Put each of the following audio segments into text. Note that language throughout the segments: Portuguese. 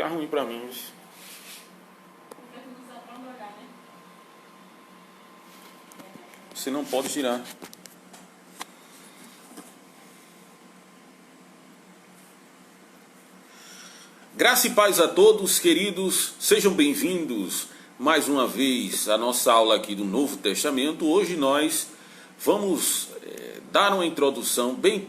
ficar ruim pra mim. Você não pode tirar. Graça e paz a todos, queridos, sejam bem-vindos mais uma vez à nossa aula aqui do Novo Testamento. Hoje nós vamos dar uma introdução bem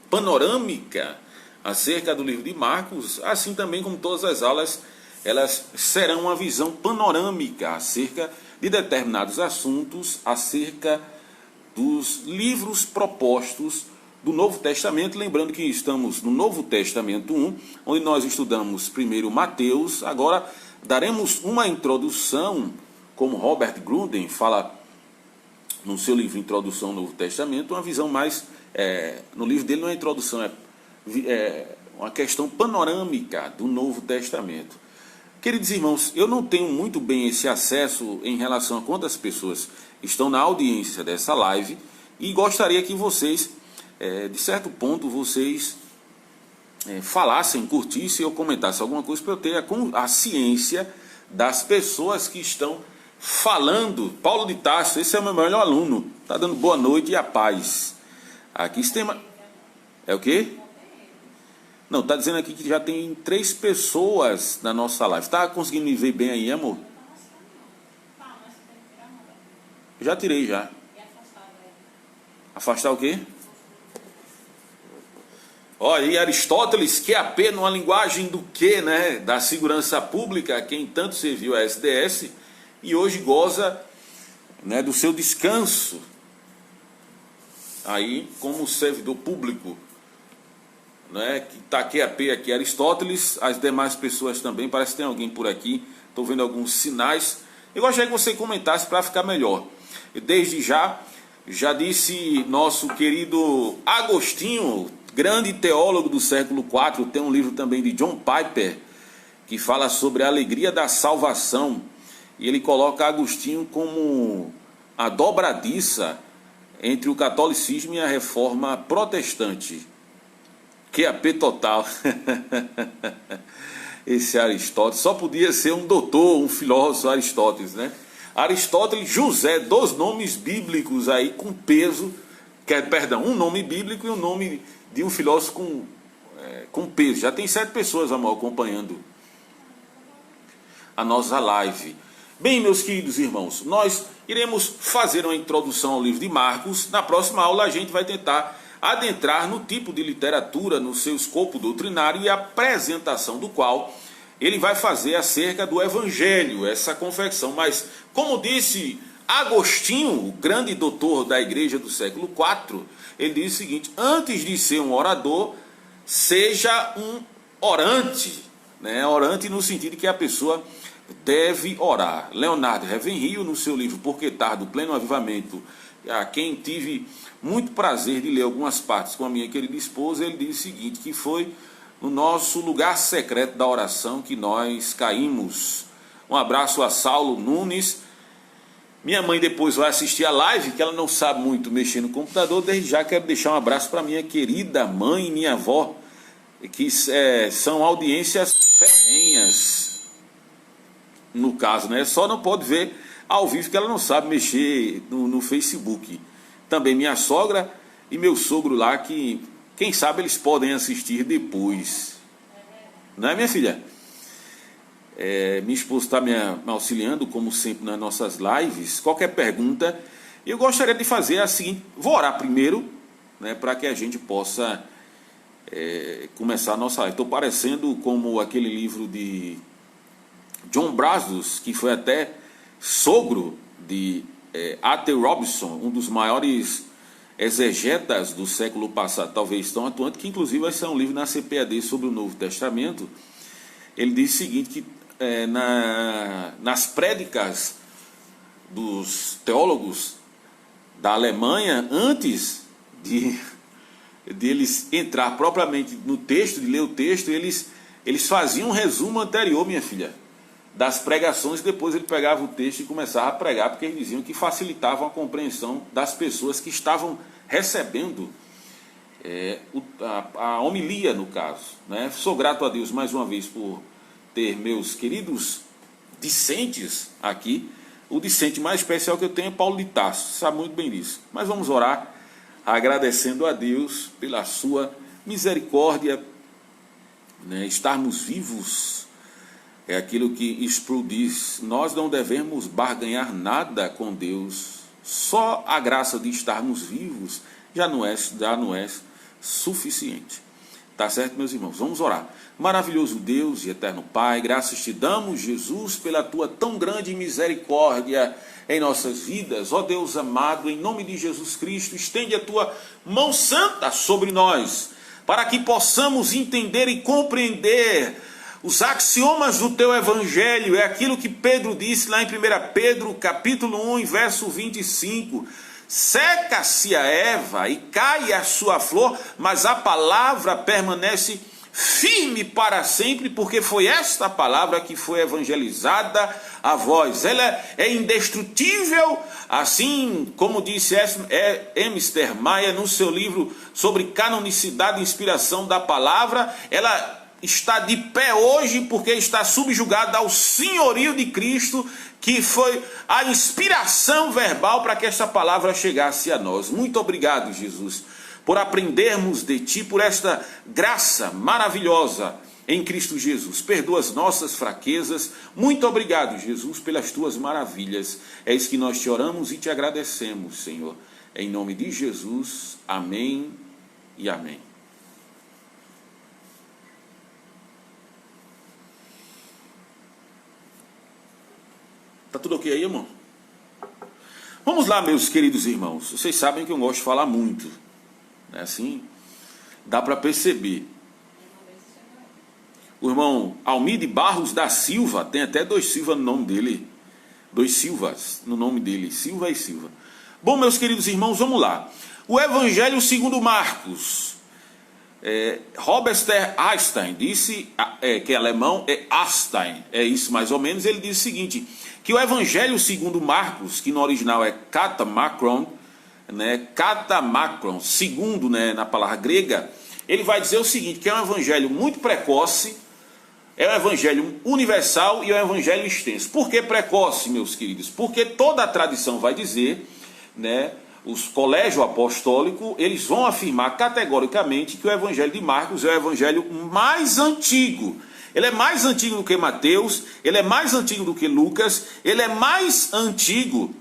panorâmica acerca do livro de Marcos, assim também como todas as aulas, elas serão uma visão panorâmica acerca de determinados assuntos, acerca dos livros propostos do Novo Testamento, lembrando que estamos no Novo Testamento 1, onde nós estudamos primeiro Mateus. Agora daremos uma introdução, como Robert Gruden fala no seu livro Introdução ao Novo Testamento, uma visão mais, no livro dele não é introdução, é uma questão panorâmica do Novo Testamento. Queridos irmãos, eu não tenho muito bem esse acesso em relação a quantas pessoas estão na audiência dessa live, e gostaria que vocês, de certo ponto, vocês falassem, curtissem ou comentassem alguma coisa para eu ter a ciência das pessoas que estão falando. Paulo de Tarso, esse é o meu melhor aluno, está dando boa noite e a paz. Aqui esse tema é o quê? Não, está dizendo aqui que já tem 3 pessoas na nossa live. Está conseguindo me ver bem aí, amor? Já tirei, já. Afastar o quê? Olha, e Aristóteles, QAP numa linguagem do quê, né? Da segurança pública, quem tanto serviu a SDS e hoje goza, né, do seu descanso aí como servidor público, né? Que está QAP aqui, Aristóteles, as demais pessoas também, parece que tem alguém por aqui, estou vendo alguns sinais. Eu gostaria que você comentasse para ficar melhor. Desde já disse nosso querido Agostinho, grande teólogo do século IV, tem um livro também de John Piper, que fala sobre a alegria da salvação, e ele coloca Agostinho como a dobradiça entre o catolicismo e a reforma protestante. QAP total. Esse Aristóteles só podia ser um doutor, um filósofo, Aristóteles, né? Aristóteles, José, 2 nomes bíblicos aí com peso, um nome bíblico e um nome de um filósofo com peso. Já tem 7 pessoas, amor, acompanhando a nossa live. Bem, meus queridos irmãos, nós iremos fazer uma introdução ao livro de Marcos. Na próxima aula a gente vai tentar adentrar no tipo de literatura, no seu escopo doutrinário e a apresentação do qual ele vai fazer acerca do Evangelho, essa confecção. Mas, como disse Agostinho, o grande doutor da igreja do século IV, ele diz o seguinte: antes de ser um orador, seja um orante, né? Orante no sentido que a pessoa deve orar. Leonardo Ravenhill, no seu livro Por que Tardo, Pleno Avivamento, a quem tive muito prazer de ler algumas partes com a minha querida esposa, ele diz o seguinte, que foi no nosso lugar secreto da oração que nós caímos. Um abraço a Saulo Nunes. Minha mãe depois vai assistir a live, que ela não sabe muito mexer no computador. Desde já quero deixar um abraço para minha querida mãe e minha avó, que são audiências ferrenhas, no caso, né? Só não pode ver ao vivo, que ela não sabe mexer no Facebook. Também minha sogra e meu sogro lá, que quem sabe eles podem assistir depois. Não é, minha filha? Minha esposa está me auxiliando, como sempre, nas nossas lives. Qualquer pergunta, eu gostaria de fazer a seguinte: vou orar primeiro, né, para que a gente possa começar a nossa live. Estou parecendo como aquele livro de John Brazos, que foi até sogro de A.T. Robertson, um dos maiores exegetas do século passado, talvez tão atuante, que inclusive vai ser um livro na CPAD sobre o Novo Testamento. Ele diz o seguinte, que nas prédicas dos teólogos da Alemanha, antes de eles entrar propriamente no texto, de ler o texto, eles faziam um resumo anterior, minha filha, das pregações, e depois ele pegava o texto e começava a pregar, porque eles diziam que facilitavam a compreensão das pessoas que estavam recebendo a homilia, no caso, né? Sou grato a Deus mais uma vez por ter meus queridos discentes aqui. O discente mais especial que eu tenho é Paulo de Tarso, sabe muito bem disso. Mas vamos orar, agradecendo a Deus pela sua misericórdia, né? Estarmos vivos é aquilo que Sproul diz: nós não devemos barganhar nada com Deus, só a graça de estarmos vivos já não é suficiente. Tá certo, meus irmãos? Vamos orar. Maravilhoso Deus e eterno Pai, graças te damos, Jesus, pela tua tão grande misericórdia em nossas vidas. Ó Deus amado, em nome de Jesus Cristo, estende a tua mão santa sobre nós, para que possamos entender e compreender os axiomas do teu evangelho. É aquilo que Pedro disse lá em 1 Pedro, capítulo 1, verso 25. Seca-se a erva e cai a sua flor, mas a palavra permanece firme para sempre, porque foi esta palavra que foi evangelizada a vós. Ela é indestrutível, assim como disse Mr. Maia no seu livro sobre canonicidade e inspiração da palavra. Ela está de pé hoje porque está subjugada ao senhorio de Cristo, que foi a inspiração verbal para que esta palavra chegasse a nós. Muito obrigado, Jesus, por aprendermos de Ti, por esta graça maravilhosa em Cristo Jesus. Perdoa as nossas fraquezas. Muito obrigado, Jesus, pelas Tuas maravilhas. É isso que nós te oramos e te agradecemos, Senhor. Em nome de Jesus, amém e amém. Tá tudo ok aí, irmão? Vamos lá, meus queridos irmãos. Vocês sabem que eu gosto de falar muito. É assim, dá para perceber. O irmão Almide Barros da Silva, tem até 2 Silva no nome dele. 2 Silvas no nome dele, Silva e Silva. Bom, meus queridos irmãos, vamos lá. O Evangelho segundo Marcos. Robert Einstein disse, que é alemão, é Einstein, é isso mais ou menos. Ele diz o seguinte, que o Evangelho segundo Marcos, que no original é katamacron, katamacron, segundo, na palavra grega, ele vai dizer o seguinte, que é um evangelho muito precoce, é um evangelho universal e é um evangelho extenso. Por que precoce, meus queridos? Porque toda a tradição vai dizer, os colégios apostólicos, eles vão afirmar categoricamente que o evangelho de Marcos é o evangelho mais antigo. Ele é mais antigo do que Mateus, ele é mais antigo do que Lucas, ele é mais antigo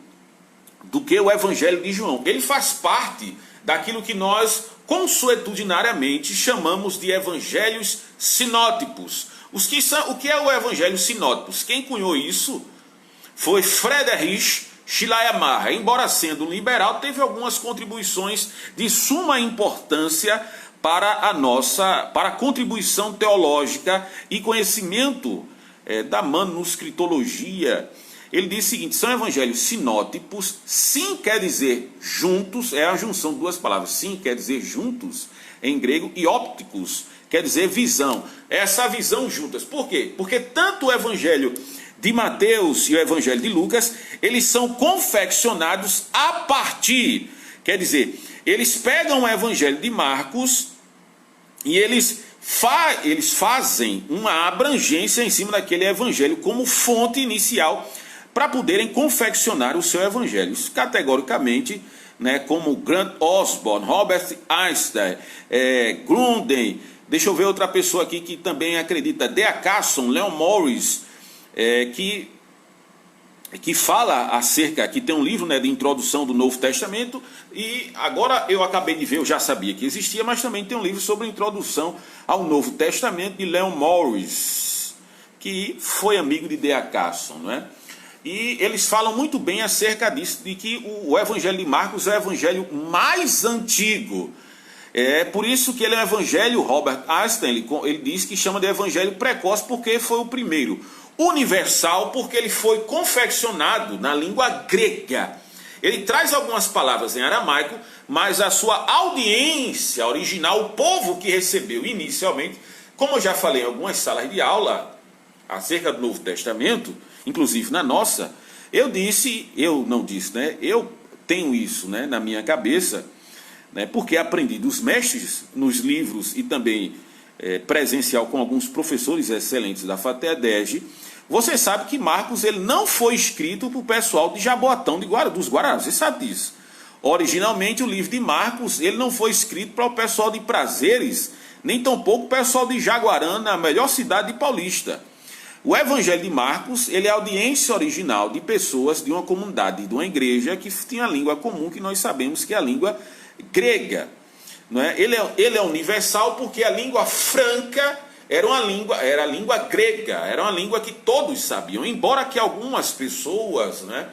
do que o evangelho de João. Ele faz parte daquilo que nós consuetudinariamente chamamos de evangelhos sinóticos. O que é o evangelho sinóticos? Quem cunhou isso foi Friedrich Schleiermacher. Embora sendo liberal, teve algumas contribuições de suma importância para a contribuição teológica e conhecimento da manuscritologia. Ele diz o seguinte, são evangelhos sinóticos, sim quer dizer juntos, é a junção de 2 palavras, sim quer dizer juntos em grego, e ópticos quer dizer visão, essa visão juntas. Por quê? Porque tanto o evangelho de Mateus e o evangelho de Lucas, eles são confeccionados a partir, quer dizer, eles pegam o evangelho de Marcos e eles fazem uma abrangência em cima daquele evangelho como fonte inicial para poderem confeccionar o seu evangelho. Isso categoricamente, como Grant Osborne, Robert Einstein, Grunden, deixa eu ver outra pessoa aqui que também acredita, D.A. Carson, Leon Morris, que fala acerca, que tem um livro de introdução do Novo Testamento, e agora eu acabei de ver, eu já sabia que existia, mas também tem um livro sobre a introdução ao Novo Testamento de Leon Morris, que foi amigo de D.A. Carson, E eles falam muito bem acerca disso, de que o evangelho de Marcos é o evangelho mais antigo. É por isso que ele é um evangelho, Robert Einstein, ele diz que chama de evangelho precoce, porque foi o primeiro. Universal, porque ele foi confeccionado na língua grega. Ele traz algumas palavras em aramaico, mas a sua audiência original, o povo que recebeu inicialmente, como eu já falei em algumas salas de aula acerca do Novo Testamento, inclusive na nossa, eu tenho isso na minha cabeça, porque aprendi dos mestres nos livros e também presencial com alguns professores excelentes da FATEDEG, você sabe que Marcos ele não foi escrito para o pessoal de Jaboatão dos Guararapes, você sabe disso. Originalmente o livro de Marcos ele não foi escrito para o pessoal de Prazeres, nem tampouco o pessoal de Jaguarana, a melhor cidade de Paulista. O Evangelho de Marcos ele é a audiência original de pessoas de uma comunidade, de uma igreja que tinha a língua comum, que nós sabemos que é a língua grega. Não é? Ele é universal porque a língua franca era a língua grega, era uma língua que todos sabiam, embora que algumas pessoas, né,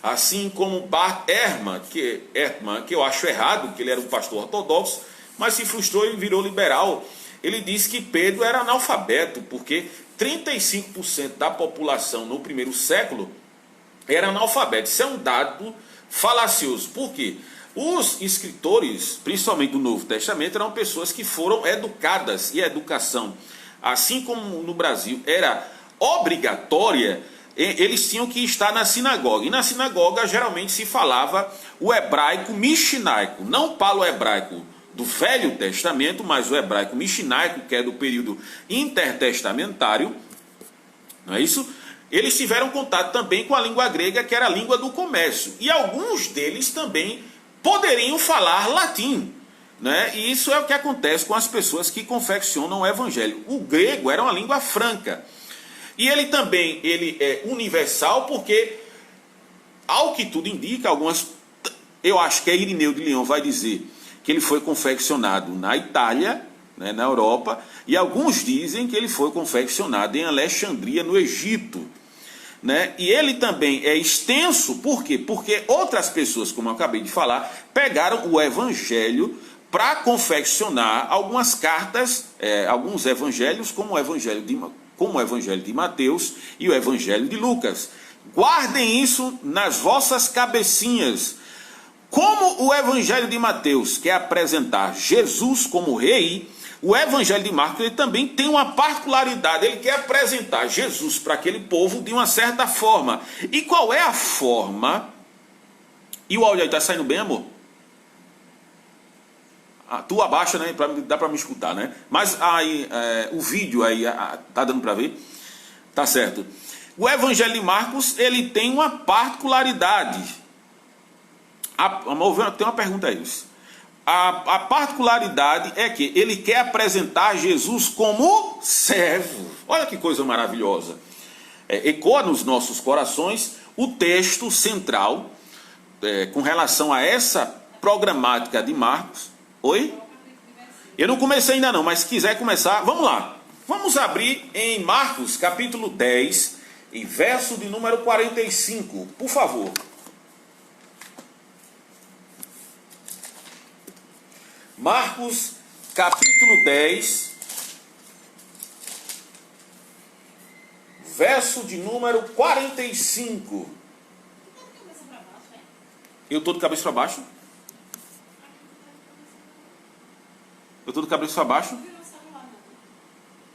assim como Bart Ehrman, que eu acho errado, que ele era um pastor ortodoxo, mas se frustrou e virou liberal, ele disse que Pedro era analfabeto, porque 35% da população no primeiro século era analfabeto. Isso é um dado falacioso. Por quê? Os escritores, principalmente do Novo Testamento, eram pessoas que foram educadas, e a educação, assim como no Brasil, era obrigatória, eles tinham que estar na sinagoga. E na sinagoga, geralmente, se falava o hebraico mishnaico, não palo-hebraico do Velho Testamento, mas o hebraico mishnaico, que é do período intertestamentário, não é isso? Eles tiveram contato também com a língua grega, que era a língua do comércio. E alguns deles também poderiam falar latim, né? E isso é o que acontece com as pessoas que confeccionam o evangelho. O grego era uma língua franca. E ele também é universal porque, ao que tudo indica, eu acho que Irineu de Lyon vai dizer que ele foi confeccionado na Itália, né, na Europa, e alguns dizem que ele foi confeccionado em Alexandria, no Egito. Né? E ele também é extenso, por quê? Porque outras pessoas, como eu acabei de falar, pegaram o evangelho para confeccionar algumas cartas, alguns evangelhos, como o evangelho de Mateus e o evangelho de Lucas. Guardem isso nas vossas cabecinhas. Como o evangelho de Mateus quer apresentar Jesus como rei, o evangelho de Marcos ele também tem uma particularidade. Ele quer apresentar Jesus para aquele povo de uma certa forma. E qual é a forma? E o áudio aí está saindo bem, amor? Tu abaixa, né? Dá para me escutar, né? Mas aí, o vídeo aí, tá dando para ver? Tá certo. O evangelho de Marcos ele tem uma particularidade. Amor, tem uma pergunta aí. A particularidade é que ele quer apresentar Jesus como servo. Olha que coisa maravilhosa. Ecoa nos nossos corações o texto central com relação a essa programática de Marcos. Oi? Eu não comecei ainda não, mas se quiser começar, vamos lá. Vamos abrir em Marcos capítulo 10, em verso de número 45, por favor. Marcos, capítulo 10, verso de número 45. Eu estou de cabeça para baixo? Eu estou de cabeça para baixo?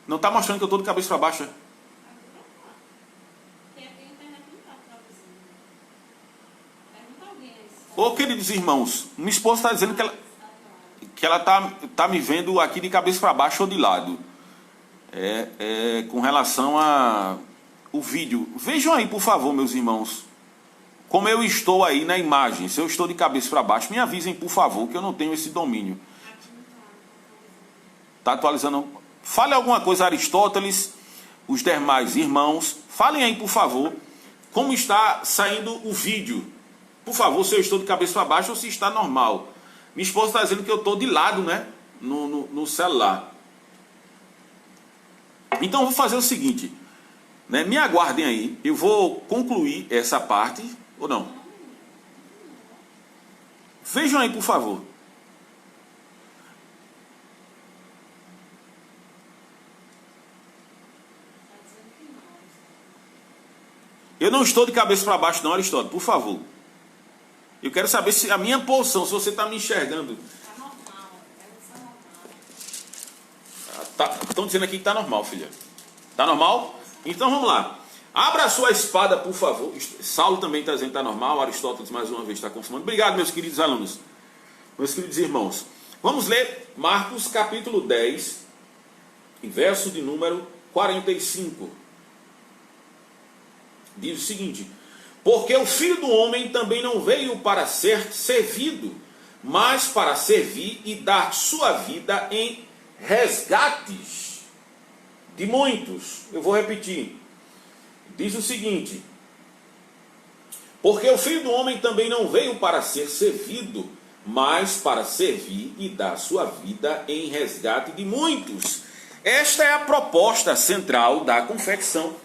Não está mostrando que eu estou de cabeça para baixo? Ô, queridos irmãos, minha esposa está dizendo que ela tá me vendo aqui de cabeça para baixo ou de lado. Com relação a o vídeo. Vejam aí, por favor, meus irmãos, como eu estou aí na imagem. Se eu estou de cabeça para baixo, me avisem, por favor, que eu não tenho esse domínio. Está atualizando? Fale alguma coisa, Aristóteles, os demais irmãos. Falem aí, por favor, como está saindo o vídeo. Por favor, se eu estou de cabeça para baixo ou se está normal. Minha esposa está dizendo que eu estou de lado, né? No celular. Então, eu vou fazer o seguinte. Né? Me aguardem aí. Eu vou concluir essa parte. Ou não? Vejam aí, por favor. Eu não estou de cabeça para baixo, não, Aristóteles. Por favor. Eu quero saber se a minha posição, se você está me enxergando. Está normal. Estão dizendo aqui que está normal, filha. Está normal? Então vamos lá. Abra a sua espada, por favor. Saulo também está dizendo que está normal. Aristóteles, mais uma vez, está confirmando. Obrigado, meus queridos alunos. Meus queridos irmãos. Vamos ler Marcos, capítulo 10, verso de número 45. Diz o seguinte: porque o Filho do Homem também não veio para ser servido, mas para servir e dar sua vida em resgates de muitos. Eu vou repetir. Diz o seguinte: porque o Filho do Homem também não veio para ser servido, mas para servir e dar sua vida em resgate de muitos. Esta é a proposta central da confecção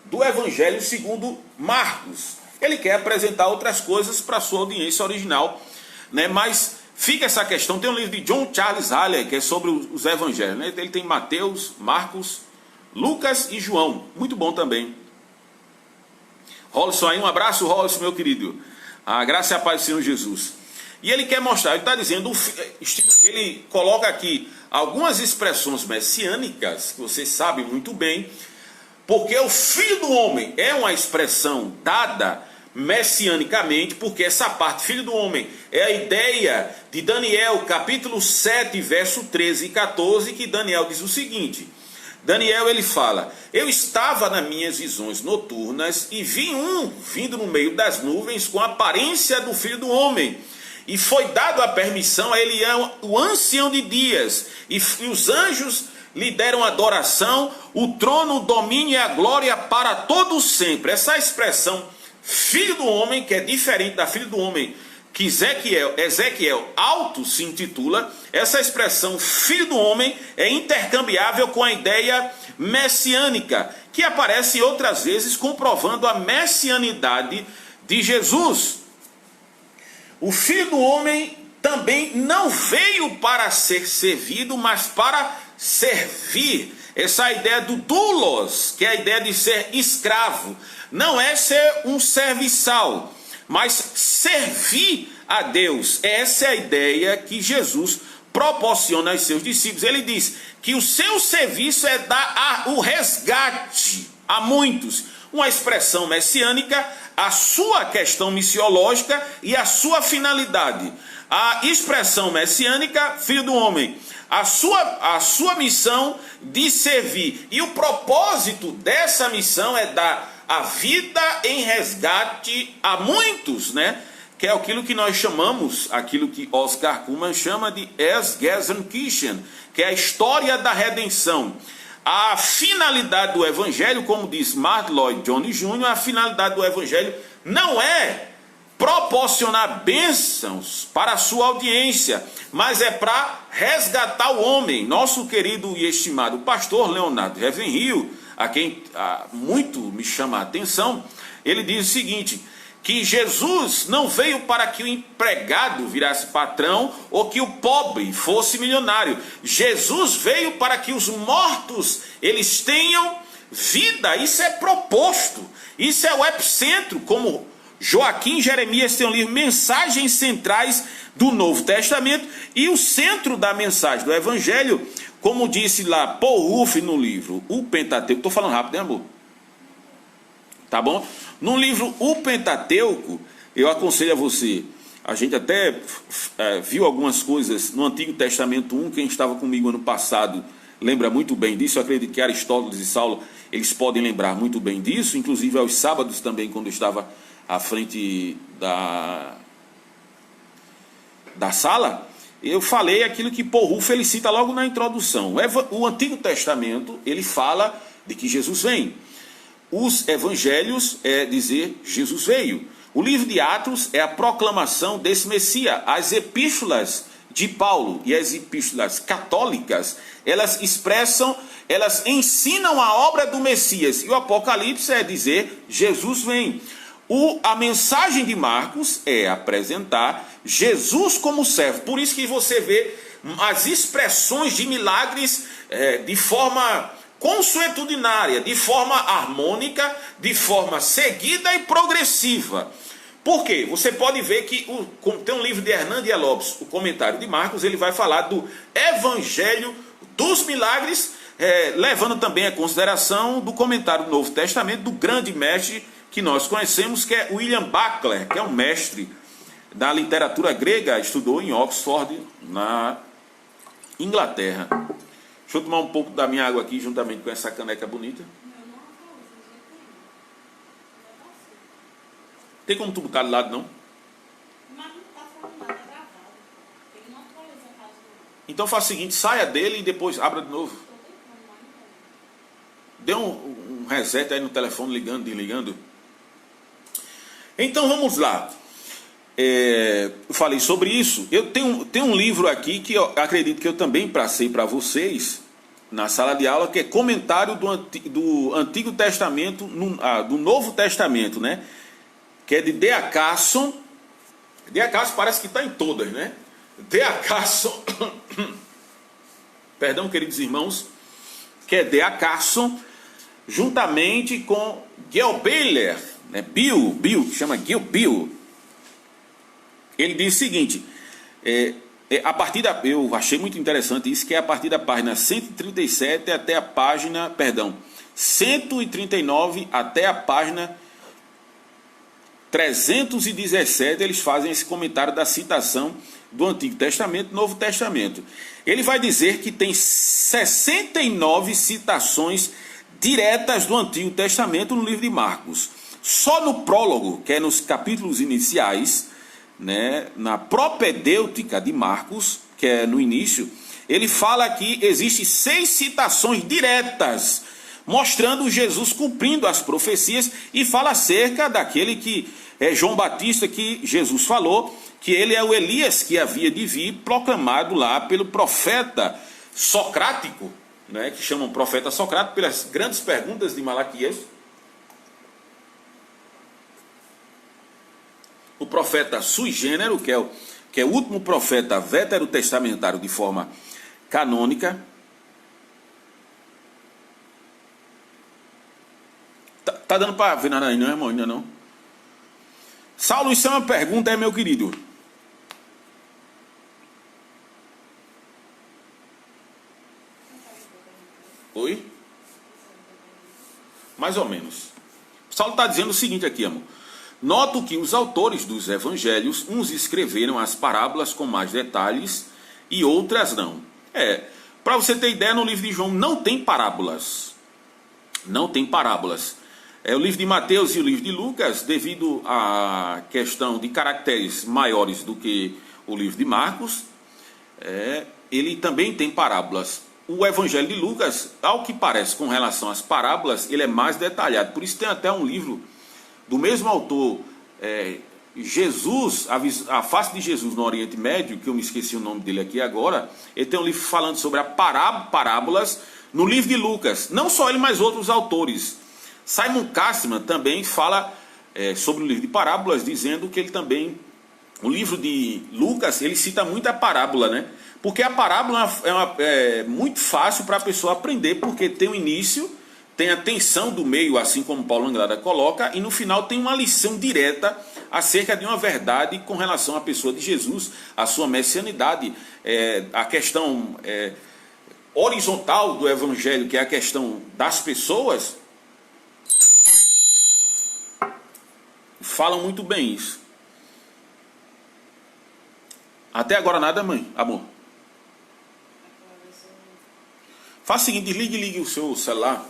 do Evangelho segundo Marcos. Ele quer apresentar outras coisas para a sua audiência original, né? Mas fica essa questão. Tem um livro de John Charles Haller que é sobre os Evangelhos, né? Ele tem Mateus, Marcos, Lucas e João. Muito bom também. Rolson aí, um abraço, Rolson, meu querido. A graça e a paz do Senhor Jesus. E ele quer mostrar, ele está dizendo, ele coloca aqui algumas expressões messiânicas, que vocês sabem muito bem, porque o Filho do Homem é uma expressão dada messianicamente, porque essa parte, Filho do Homem, é a ideia de Daniel, capítulo 7, verso 13 e 14, que Daniel diz o seguinte. Daniel, ele fala: eu estava nas minhas visões noturnas e vi um vindo no meio das nuvens com a aparência do Filho do Homem. E foi dado a permissão a ele, o ancião de dias, e os anjos lhe deram adoração, o trono, o domínio e a glória para todos sempre. Essa expressão Filho do Homem, que é diferente da Filho do Homem que Ezequiel auto se intitula, essa expressão Filho do Homem é intercambiável com a ideia messiânica, que aparece outras vezes comprovando a messianidade de Jesus. O Filho do Homem também não veio para ser servido, mas para servir. Essa ideia do doulos, que é a ideia de ser escravo, não é ser um serviçal, mas servir a Deus. Essa é a ideia que Jesus proporciona aos seus discípulos. Ele diz que o seu serviço é dar o resgate a muitos. Uma expressão messiânica, a sua questão missiológica e a sua finalidade. A expressão messiânica, Filho do Homem, a sua missão de servir. E o propósito dessa missão é dar a vida em resgate a muitos, né? Que é aquilo que nós chamamos, aquilo que Oscar Cullmann chama de Esgesenkirchen, que é a história da redenção. A finalidade do Evangelho, como diz Martin Lloyd Jones Jr., a finalidade do Evangelho não é proporcionar bênçãos para a sua audiência, mas é para resgatar o homem. Nosso querido e estimado pastor Leonardo Ravenhill, a quem muito me chama a atenção, ele diz o seguinte, que Jesus não veio para que o empregado virasse patrão ou que o pobre fosse milionário. Jesus veio para que os mortos eles tenham vida. Isso é proposto, isso é o epicentro, como Joaquim Jeremias tem um livro, Mensagens Centrais do Novo Testamento, e o centro da mensagem do Evangelho, como disse lá Paul Ruff no livro O Pentateuco. Estou falando rápido, né, amor? Tá bom? No livro O Pentateuco, eu aconselho a você, a gente até viu algumas coisas no Antigo Testamento 1, quem estava comigo ano passado lembra muito bem disso. Eu acredito que Aristóteles e Saulo, eles podem lembrar muito bem disso, inclusive aos sábados também, quando eu estava à frente da sala, eu falei aquilo que Paul Ruff ele cita logo na introdução. O Antigo Testamento, ele fala de que Jesus vem. Os evangelhos é dizer Jesus veio. O livro de Atos é a proclamação desse Messias. As epístolas de Paulo e as epístolas católicas, elas ensinam a obra do Messias. E o Apocalipse é dizer Jesus vem. A mensagem de Marcos é apresentar Jesus como servo. Por isso que você vê as expressões de milagres de forma consuetudinária, de forma harmônica, de forma seguida e progressiva. Por quê? Você pode ver que tem um livro de Hernandes Lopes, o comentário de Marcos, ele vai falar do Evangelho dos Milagres, levando também a consideração do comentário do Novo Testamento do grande mestre que nós conhecemos, que é William Buckler, que é um mestre da literatura grega, estudou em Oxford, na Inglaterra. Deixa eu tomar um pouco da minha água aqui, juntamente com essa caneca bonita. Tem como tu botar do lado, não? Mas não tá falando nada, é gravado. Ele não atualiza a página. Então faça o seguinte, saia dele e depois abra de novo. Dê um reset aí no telefone, ligando, desligando. Então vamos lá. Eu falei sobre isso. Eu tenho um livro aqui que eu acredito que eu também passei para vocês na sala de aula, que é comentário do Antigo Testamento, do Novo Testamento, né? Que é de D.A. Carson. D.A. Carson parece que está em todas, né? D.A. Carson, perdão, queridos irmãos, que é D.A. Carson, juntamente com Gil Bailer, né? Bill, que chama Gil Bill. Ele diz o seguinte, a partir eu achei muito interessante isso, que é a partir da página 137 até a página, 139 até a página 317, eles fazem esse comentário da citação do Antigo Testamento e Novo Testamento. Ele vai dizer que tem 69 citações diretas do Antigo Testamento no livro de Marcos. Só no prólogo, que é nos capítulos iniciais, né, na propedêutica de Marcos, que é no início, ele fala que existem 6 citações diretas, mostrando Jesus cumprindo as profecias, e fala acerca daquele que é João Batista, que Jesus falou, que ele é o Elias que havia de vir, proclamado lá pelo profeta socrático, né, que chamam profeta socrático, pelas grandes perguntas de Malaquias. O profeta sui generis, que é o último profeta veterotestamentário de forma canônica. Tá dando para ver nada aí, não é, irmão? Ainda não. Saulo, isso é uma pergunta, meu querido? Oi? Mais ou menos. Saulo está dizendo o seguinte aqui, amor. Noto que os autores dos evangelhos, uns escreveram as parábolas com mais detalhes e outras não. Para você ter ideia, no livro de João não tem parábolas. Não tem parábolas. O livro de Mateus e o livro de Lucas, devido à questão de caracteres maiores do que o livro de Marcos, ele também tem parábolas. O evangelho de Lucas, ao que parece com relação às parábolas, ele é mais detalhado. Por isso tem até um livro do mesmo autor, Jesus, a face de Jesus no Oriente Médio, que eu me esqueci o nome dele aqui agora. Ele tem um livro falando sobre parábolas no livro de Lucas. Não só ele, mas outros autores. Simon Cassman também fala sobre o livro de parábolas, dizendo que ele também, o livro de Lucas, ele cita muito a parábola, né? Porque a parábola é muito fácil para a pessoa aprender, porque tem o início, tem a tensão do meio, assim como Paulo Anglada coloca, e no final tem uma lição direta acerca de uma verdade com relação à pessoa de Jesus, a sua messianidade, a questão horizontal do evangelho, que é a questão das pessoas. Falam muito bem isso. Até agora nada, mãe, amor. Faça o seguinte, desligue o seu celular.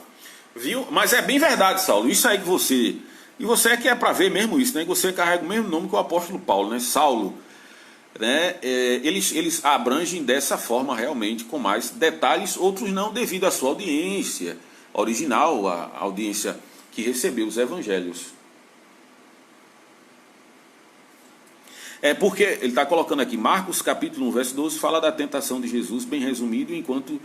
Viu? Mas é bem verdade, Saulo. Isso aí que você... E você é que é para ver mesmo isso, né? Que você carrega o mesmo nome que o apóstolo Paulo, né? Saulo. Né? Eles abrangem dessa forma realmente, com mais detalhes. Outros não, devido à sua audiência original, a audiência que recebeu os evangelhos. Porque ele está colocando aqui, Marcos capítulo 1, verso 12, fala da tentação de Jesus, bem resumido, enquanto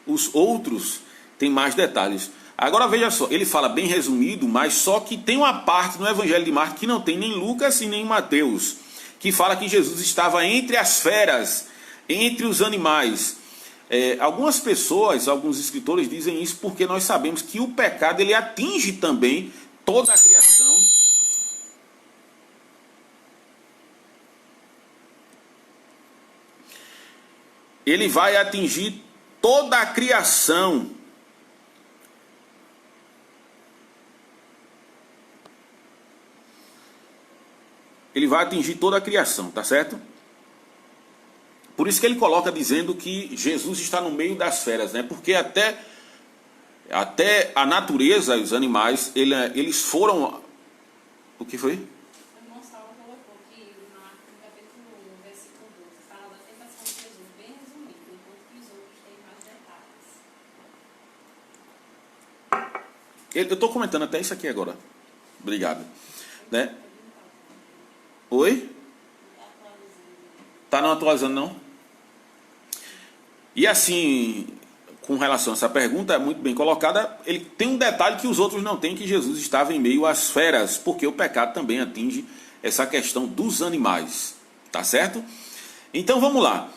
os outros têm mais detalhes. Agora veja só, ele fala bem resumido, mas só que tem uma parte no Evangelho de Marcos que não tem nem Lucas e nem Mateus, que fala que Jesus estava entre as feras, entre os animais. Algumas pessoas, alguns escritores dizem isso porque nós sabemos que o pecado ele atinge também toda a criação. Ele vai atingir toda a criação. Ele vai atingir toda a criação, tá certo? Por isso que ele coloca dizendo que Jesus está no meio das feras, né? Porque até a natureza e os animais, eles foram... O que foi? O irmão Saulo colocou que no capítulo 1, versículo 12, fala da tentação de Jesus, bem resumido, enquanto que os outros têm mais detalhes. Eu estou comentando até isso aqui agora. Obrigado. Né? Oi? Tá não atualizando, não? E assim, com relação a essa pergunta, muito bem colocada, ele tem um detalhe que os outros não têm, que Jesus estava em meio às feras, porque o pecado também atinge essa questão dos animais. Tá certo? Então vamos lá.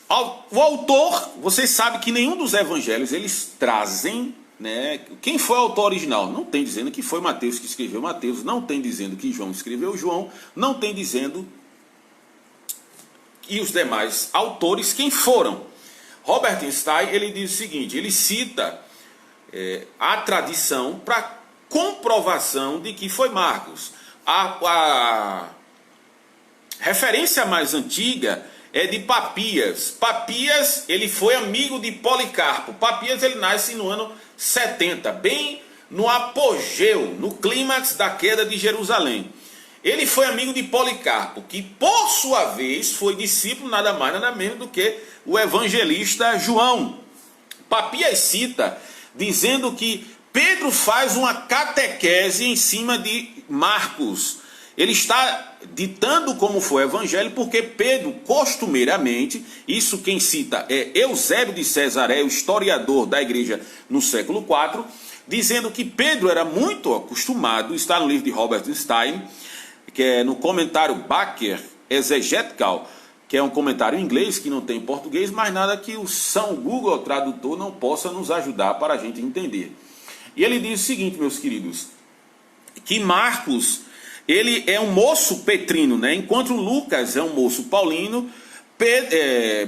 O autor, vocês sabem que nenhum dos evangelhos, eles trazem... né? Quem foi o autor original? Não tem dizendo que foi Mateus que escreveu Mateus, não tem dizendo que João escreveu João, não tem dizendo que os demais autores quem foram. Robert Stein, ele diz o seguinte, ele cita a tradição para comprovação de que foi Marcos. A referência mais antiga é de Papias. Papias, ele foi amigo de Policarpo. Papias, ele nasce no ano 70, bem no apogeu, no clímax da queda de Jerusalém. Ele foi amigo de Policarpo, que por sua vez foi discípulo nada mais nada menos do que o evangelista João. Papias cita dizendo que Pedro faz uma catequese em cima de Marcos. Ele está ditando como foi o evangelho, porque Pedro, costumeiramente, isso quem cita é Eusébio de Cesareia, o historiador da igreja no século IV, dizendo que Pedro era muito acostumado, está no livro de Robert Stein, que é no comentário Baker Exegetical, que é um comentário em inglês que não tem em português, mas nada que o São Google Tradutor não possa nos ajudar para a gente entender. E ele diz o seguinte, meus queridos, que Marcos... ele é um moço petrino, né? Enquanto Lucas é um moço paulino,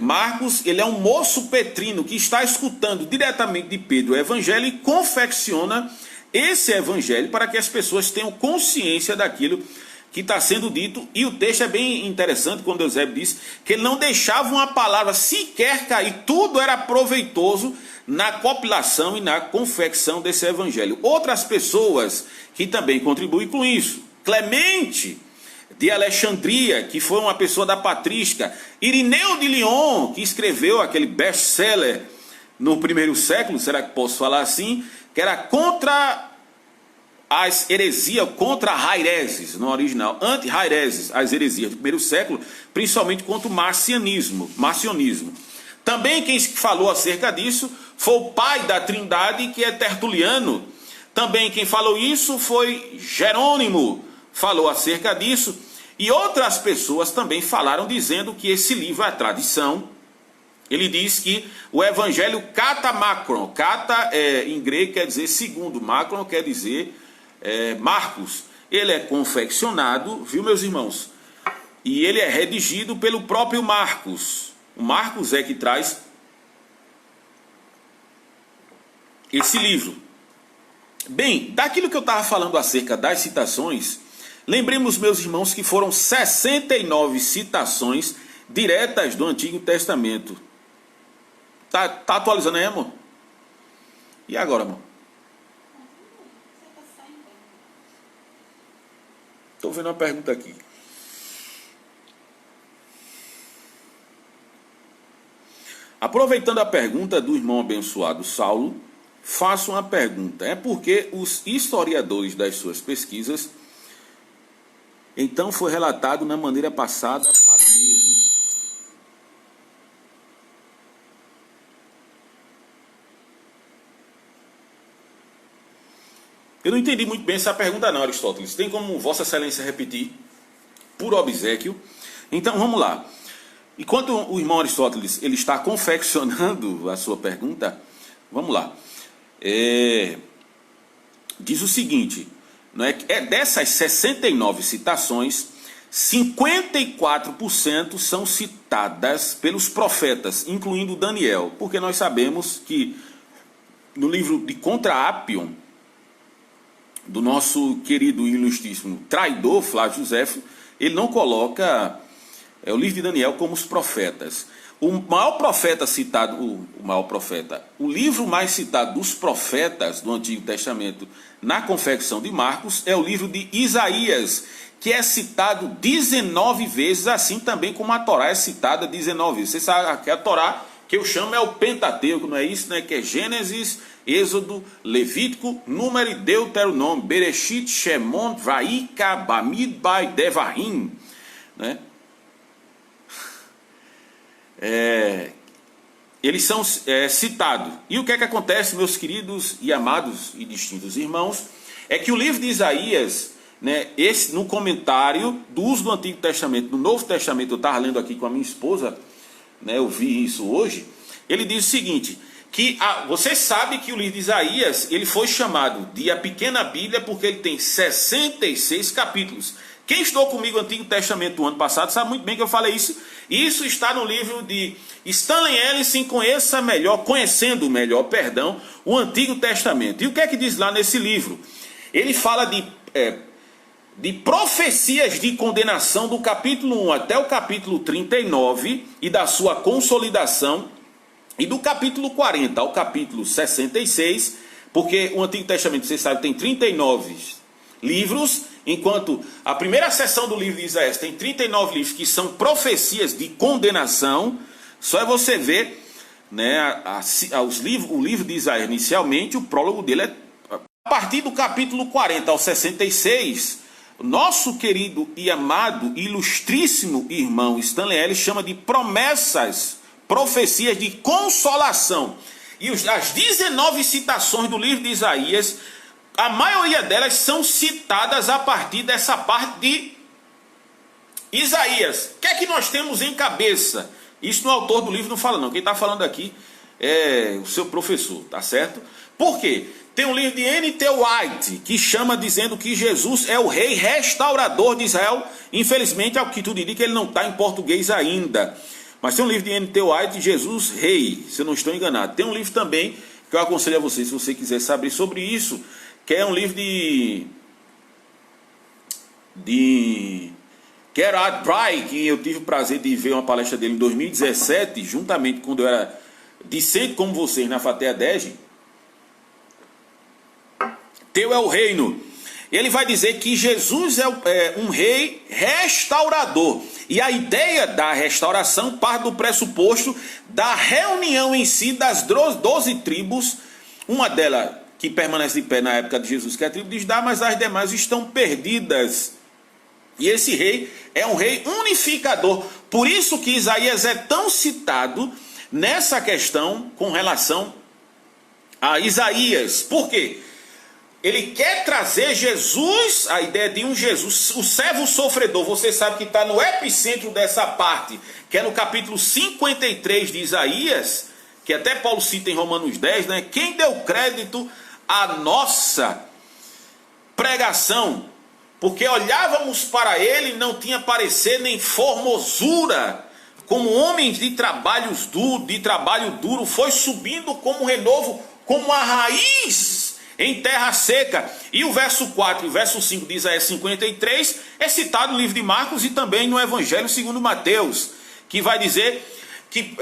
Marcos ele é um moço petrino que está escutando diretamente de Pedro o evangelho e confecciona esse evangelho para que as pessoas tenham consciência daquilo que está sendo dito. E o texto é bem interessante quando Eusébio diz que ele não deixava uma palavra sequer cair, tudo era proveitoso na compilação e na confecção desse evangelho. Outras pessoas que também contribuem com isso: Clemente de Alexandria, que foi uma pessoa da patrística; Irineu de Lyon, que escreveu aquele best-seller no primeiro século, será que posso falar assim, que era contra as heresias, contra Haireses, no original, anti-Haireses, as heresias do primeiro século, principalmente contra o marcionismo. Também quem falou acerca disso foi o pai da Trindade, que é Tertuliano. Também quem falou isso foi Jerônimo, falou acerca disso. E outras pessoas também falaram dizendo que esse livro é a tradição. Ele diz que o evangelho kata makron, kata em grego quer dizer segundo, makron quer dizer Marcos. Ele é confeccionado, viu, meus irmãos? E ele é redigido pelo próprio Marcos. O Marcos é que traz esse livro. Bem, daquilo que eu estava falando acerca das citações, lembremos, meus irmãos, que foram 69 citações diretas do Antigo Testamento. Tá atualizando aí, amor? E agora, amor? Estou vendo uma pergunta aqui. Aproveitando a pergunta do irmão abençoado Saulo, faço uma pergunta. É porque os historiadores das suas pesquisas, então foi relatado na maneira passada paganismo. Eu não entendi muito bem essa pergunta não, Aristóteles. Tem como Vossa Excelência repetir? Por obséquio. Então vamos lá. Enquanto o irmão Aristóteles ele está confeccionando a sua pergunta, vamos lá. Diz o seguinte, não é, dessas 69 citações, 54% são citadas pelos profetas, incluindo Daniel, porque nós sabemos que no livro de Contra Appium, do nosso querido e ilustríssimo traidor Flávio Josefo, ele não coloca o livro de Daniel como os profetas. O maior profeta citado, o livro mais citado dos profetas do Antigo Testamento na confecção de Marcos é o livro de Isaías, que é citado 19 vezes, assim também como a Torá é citada 19 vezes. Você sabe que a Torá, que eu chamo é o Pentateuco, não é isso, né? Que é Gênesis, Êxodo, Levítico, Número e Deuteronômio, Bereshit, Shemot, Vaíca, Bamidbar, Devarim, né? Eles são citados. E o que é que acontece, meus queridos e amados e distintos irmãos, é que o livro de Isaías, né, no comentário do uso do Antigo Testamento, do Novo Testamento, eu estava lendo aqui com a minha esposa, né, eu vi isso hoje, ele diz o seguinte, que você sabe que o livro de Isaías, ele foi chamado de a Pequena Bíblia porque ele tem 66 capítulos. Quem estudou comigo o Antigo Testamento do ano passado sabe muito bem que eu falei isso. Isso está no livro de Stanley Ellison, Conhecendo Melhor, o Antigo Testamento. E o que é que diz lá nesse livro? Ele fala de profecias de condenação do capítulo 1 até o capítulo 39 e da sua consolidação, e do capítulo 40 ao capítulo 66, porque o Antigo Testamento, você sabe, tem 39 livros, enquanto a primeira seção do livro de Isaías tem 39 livros que são profecias de condenação. Só é você ver, né, o livro de Isaías inicialmente, o prólogo dele é a partir do capítulo 40 ao 66. Nosso querido e amado, ilustríssimo irmão Stanley Ellis chama de profecias de consolação. E as 19 citações do livro de Isaías, a maioria delas são citadas a partir dessa parte de Isaías. O que é que nós temos em cabeça? Isso no autor do livro não fala não. Quem está falando aqui é o seu professor, tá certo? Por quê? Tem um livro de N.T. White que chama dizendo que Jesus é o rei restaurador de Israel. Infelizmente, ao que tudo indica, ele não está em português ainda. Mas tem um livro de N.T. White, Jesus Rei, se eu não estou enganado. Tem um livro também que eu aconselho a você, se você quiser saber sobre isso, que é um livro de Gerard Bray, que eu tive o prazer de ver uma palestra dele em 2017, juntamente quando eu era discente como vocês na Fatea Dege. Teu é o reino. Ele vai dizer que Jesus é um rei restaurador. E a ideia da restauração parte do pressuposto da reunião em si das 12 tribos, uma delas que permanece de pé na época de Jesus, que é a tribo de Judá, mas as demais estão perdidas. E esse rei é um rei unificador. Por isso que Isaías é tão citado nessa questão com relação a Isaías. Por quê? Ele quer trazer Jesus, a ideia de um Jesus, o servo sofredor. Você sabe que está no epicentro dessa parte, que é no capítulo 53 de Isaías, que até Paulo cita em Romanos 10, né? Quem deu crédito à nossa pregação? Porque olhávamos para ele, não tinha parecer nem formosura, como homens de trabalho duro, foi subindo como renovo, como a raiz em terra seca. E o verso 4 e o verso 5 de Isaías 53 é citado no livro de Marcos e também no Evangelho segundo Mateus, que vai dizer que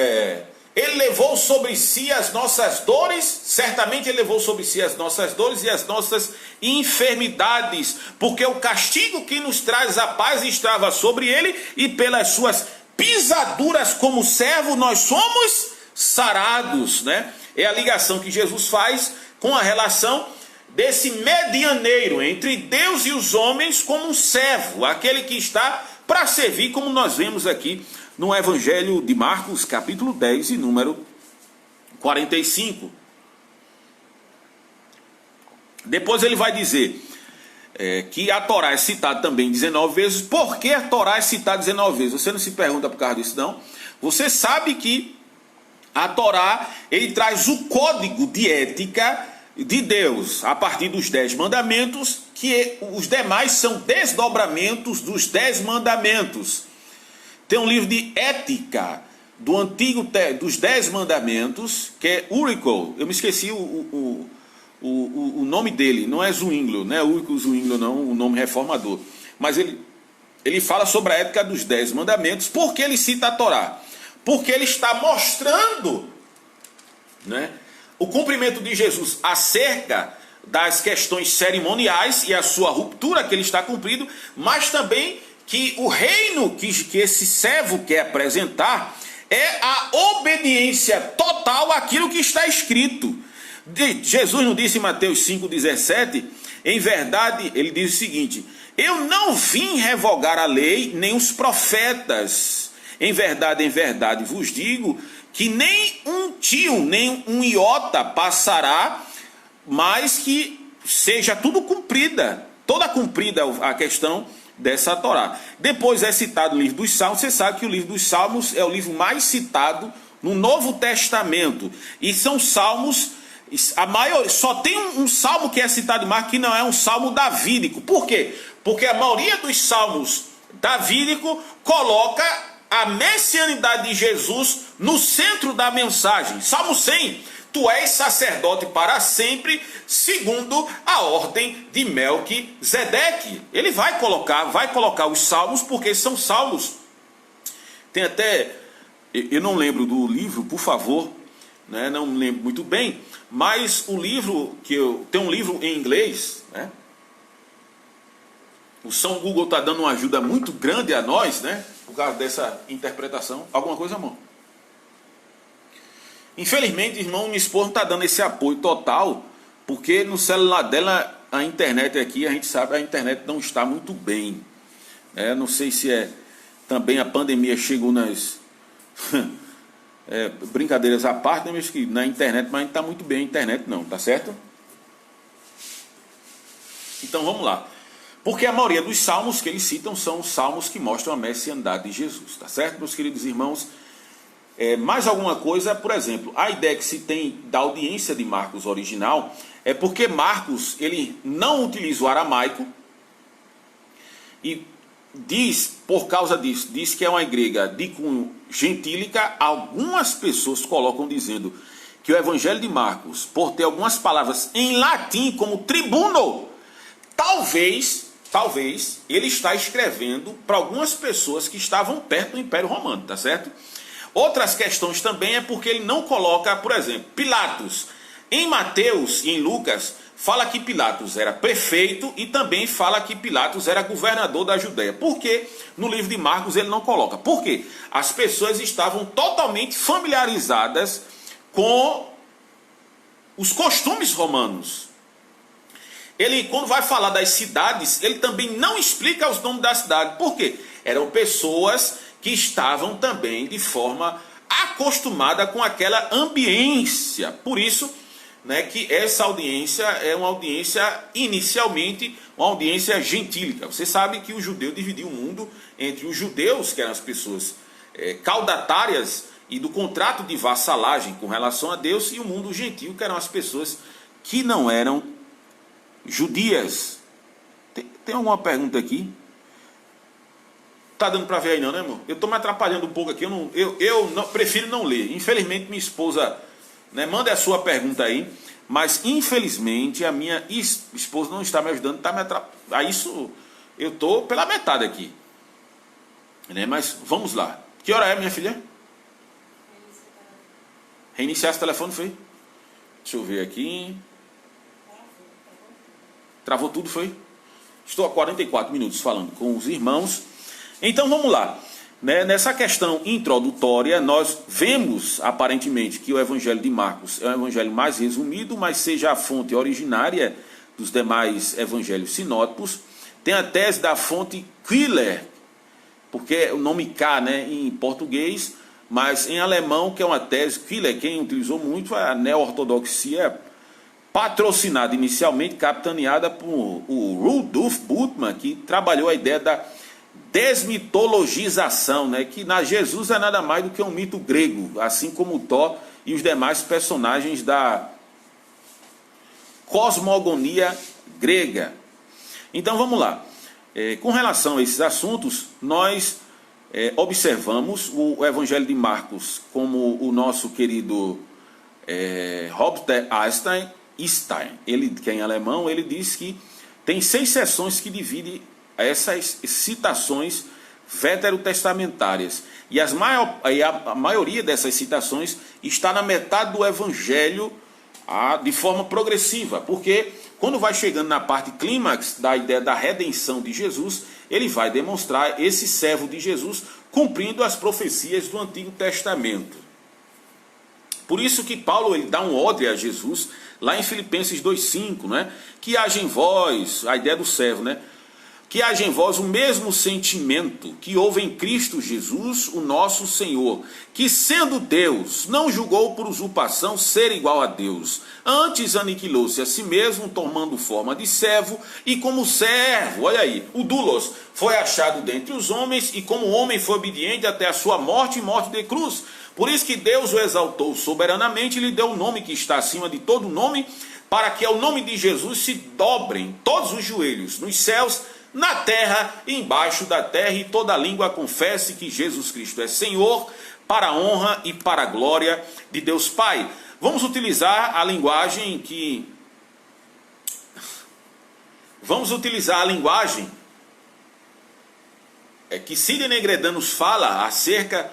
ele levou sobre si as nossas dores, certamente ele levou sobre si as nossas dores e as nossas enfermidades, porque o castigo que nos traz a paz estava sobre ele, e pelas suas pisaduras como servo nós somos sarados, né? É a ligação que Jesus faz com a relação desse medianeiro entre Deus e os homens como um servo, aquele que está para servir, como nós vemos aqui no Evangelho de Marcos, capítulo 10 e número 45. Depois ele vai dizer que a Torá é citada também 19 vezes. Por que a Torá é citada 19 vezes? Você não se pergunta por causa disso, não? Você sabe que a Torá, ele traz o código de ética de Deus, a partir dos 10 mandamentos, que os demais são desdobramentos dos 10 mandamentos. Tem um livro de ética do antigo, dos 10 mandamentos, que é Urico. Eu me esqueci o nome dele, não é Zwinglio, não é Urico Zwinglio, não, o nome reformador. Mas ele ele fala sobre a ética dos 10 mandamentos. Por que ele cita a Torá? Porque ele está mostrando, né, o cumprimento de Jesus acerca das questões cerimoniais e a sua ruptura que ele está cumprindo, mas também que o reino que esse servo quer apresentar é a obediência total àquilo que está escrito. Jesus não disse em Mateus 5,17, em verdade, ele diz o seguinte: eu não vim revogar a lei, nem os profetas. Em verdade vos digo que nem um tio, nem um iota passará, mas que seja tudo cumprida, toda cumprida a questão dessa Torá. Depois é citado o livro dos Salmos. Você sabe que o livro dos Salmos é o livro mais citado no Novo Testamento, e são salmos, a maioria, só tem um salmo que é citado mais, que não é um salmo davídico. Por quê? Porque a maioria dos salmos davídicos coloca a messianidade de Jesus no centro da mensagem. Salmo 100, tu és sacerdote para sempre, segundo a ordem de Melquisedeque. Ele vai colocar os salmos, porque são salmos. Tem até, eu não lembro do livro, por favor, né, não lembro muito bem, mas o livro tem um livro em inglês, né? O São Google está dando uma ajuda muito grande a nós, né, por causa dessa interpretação. Alguma coisa, amor? Infelizmente, irmão, minha esposa não está dando esse apoio total, porque no celular dela, a internet aqui, a gente sabe, a internet não está muito bem. Não sei se também a pandemia chegou nas... brincadeiras à parte, né, mas que na internet, mas não está muito bem a internet não, tá certo? Então vamos lá. Porque a maioria dos salmos que eles citam são os salmos que mostram a messianidade de Jesus, tá certo, meus queridos irmãos? Mais alguma coisa, por exemplo, a ideia que se tem da audiência de Marcos original é porque Marcos, ele não utiliza o aramaico e diz, por causa disso, diz que é uma grega de cunho gentílica. Algumas pessoas colocam dizendo que o evangelho de Marcos, por ter algumas palavras em latim como tribuno, talvez ele está escrevendo para algumas pessoas que estavam perto do Império Romano, tá certo? Outras questões também é porque ele não coloca, por exemplo, Pilatos. Em Mateus e em Lucas, fala que Pilatos era prefeito e também fala que Pilatos era governador da Judéia. Por que no livro de Marcos ele não coloca? Porque as pessoas estavam totalmente familiarizadas com os costumes romanos. Ele, quando vai falar das cidades, ele também não explica os nomes da cidade. Por quê? Eram pessoas que estavam também de forma acostumada com aquela ambiência. Por isso, né, que essa audiência é uma audiência, inicialmente, uma audiência gentílica. Você sabe que o judeu dividiu o mundo entre os judeus, que eram as pessoas caudatárias e do contrato de vassalagem com relação a Deus, e o mundo gentil, que eram as pessoas que não eram judias. Tem alguma pergunta aqui? Tá dando para ver aí não, né, amor? Eu estou me atrapalhando um pouco aqui, eu não, prefiro não ler. Infelizmente minha esposa, né, manda a sua pergunta aí, mas infelizmente a minha esposa não está me ajudando, está me atrapalhando. A isso eu estou pela metade aqui, né? Mas vamos lá. Que hora é, minha filha? Reiniciar esse telefone, foi? Deixa eu ver aqui. Travou tudo, foi? Estou há 44 minutos falando com os irmãos. Então vamos lá, né? Nessa questão introdutória, nós vemos aparentemente que o evangelho de Marcos é o evangelho mais resumido, mas seja a fonte originária dos demais evangelhos sinóticos. Tem a tese da fonte Quiller, porque o nome K, né, em português, mas em alemão, que é uma tese Quiller, quem utilizou muito é a neo-ortodoxia, patrocinada inicialmente, capitaneada por o Rudolf Bultmann, que trabalhou a ideia da desmitologização, né? Que na Jesus é nada mais do que um mito grego, assim como o Thor e os demais personagens da cosmogonia grega. Então vamos lá. Com relação a esses assuntos, nós observamos o Evangelho de Marcos, como o nosso querido Robert Einstein, ele, que é em alemão, ele diz que tem 6 seções que dividem essas citações veterotestamentárias. E a maioria dessas citações está na metade do Evangelho de forma progressiva, porque quando vai chegando na parte clímax da ideia da redenção de Jesus, ele vai demonstrar esse servo de Jesus cumprindo as profecias do Antigo Testamento. Por isso que Paulo ele dá um odre a Jesus, lá em Filipenses 2,5, né? Que haja em vós, a ideia do servo, né? Que haja em vós o mesmo sentimento que houve em Cristo Jesus, o nosso Senhor, que sendo Deus, não julgou por usurpação ser igual a Deus, antes aniquilou-se a si mesmo, tomando forma de servo, e como servo, olha aí, o doulos, foi achado dentre os homens, e como homem foi obediente até a sua morte e morte de cruz. Por isso que Deus o exaltou soberanamente e lhe deu o nome que está acima de todo nome, para que ao nome de Jesus se dobrem todos os joelhos, nos céus, na terra e embaixo da terra, e toda língua confesse que Jesus Cristo é Senhor, para a honra e para a glória de Deus Pai. Vamos utilizar a linguagem que Sidney Negredan nos fala acerca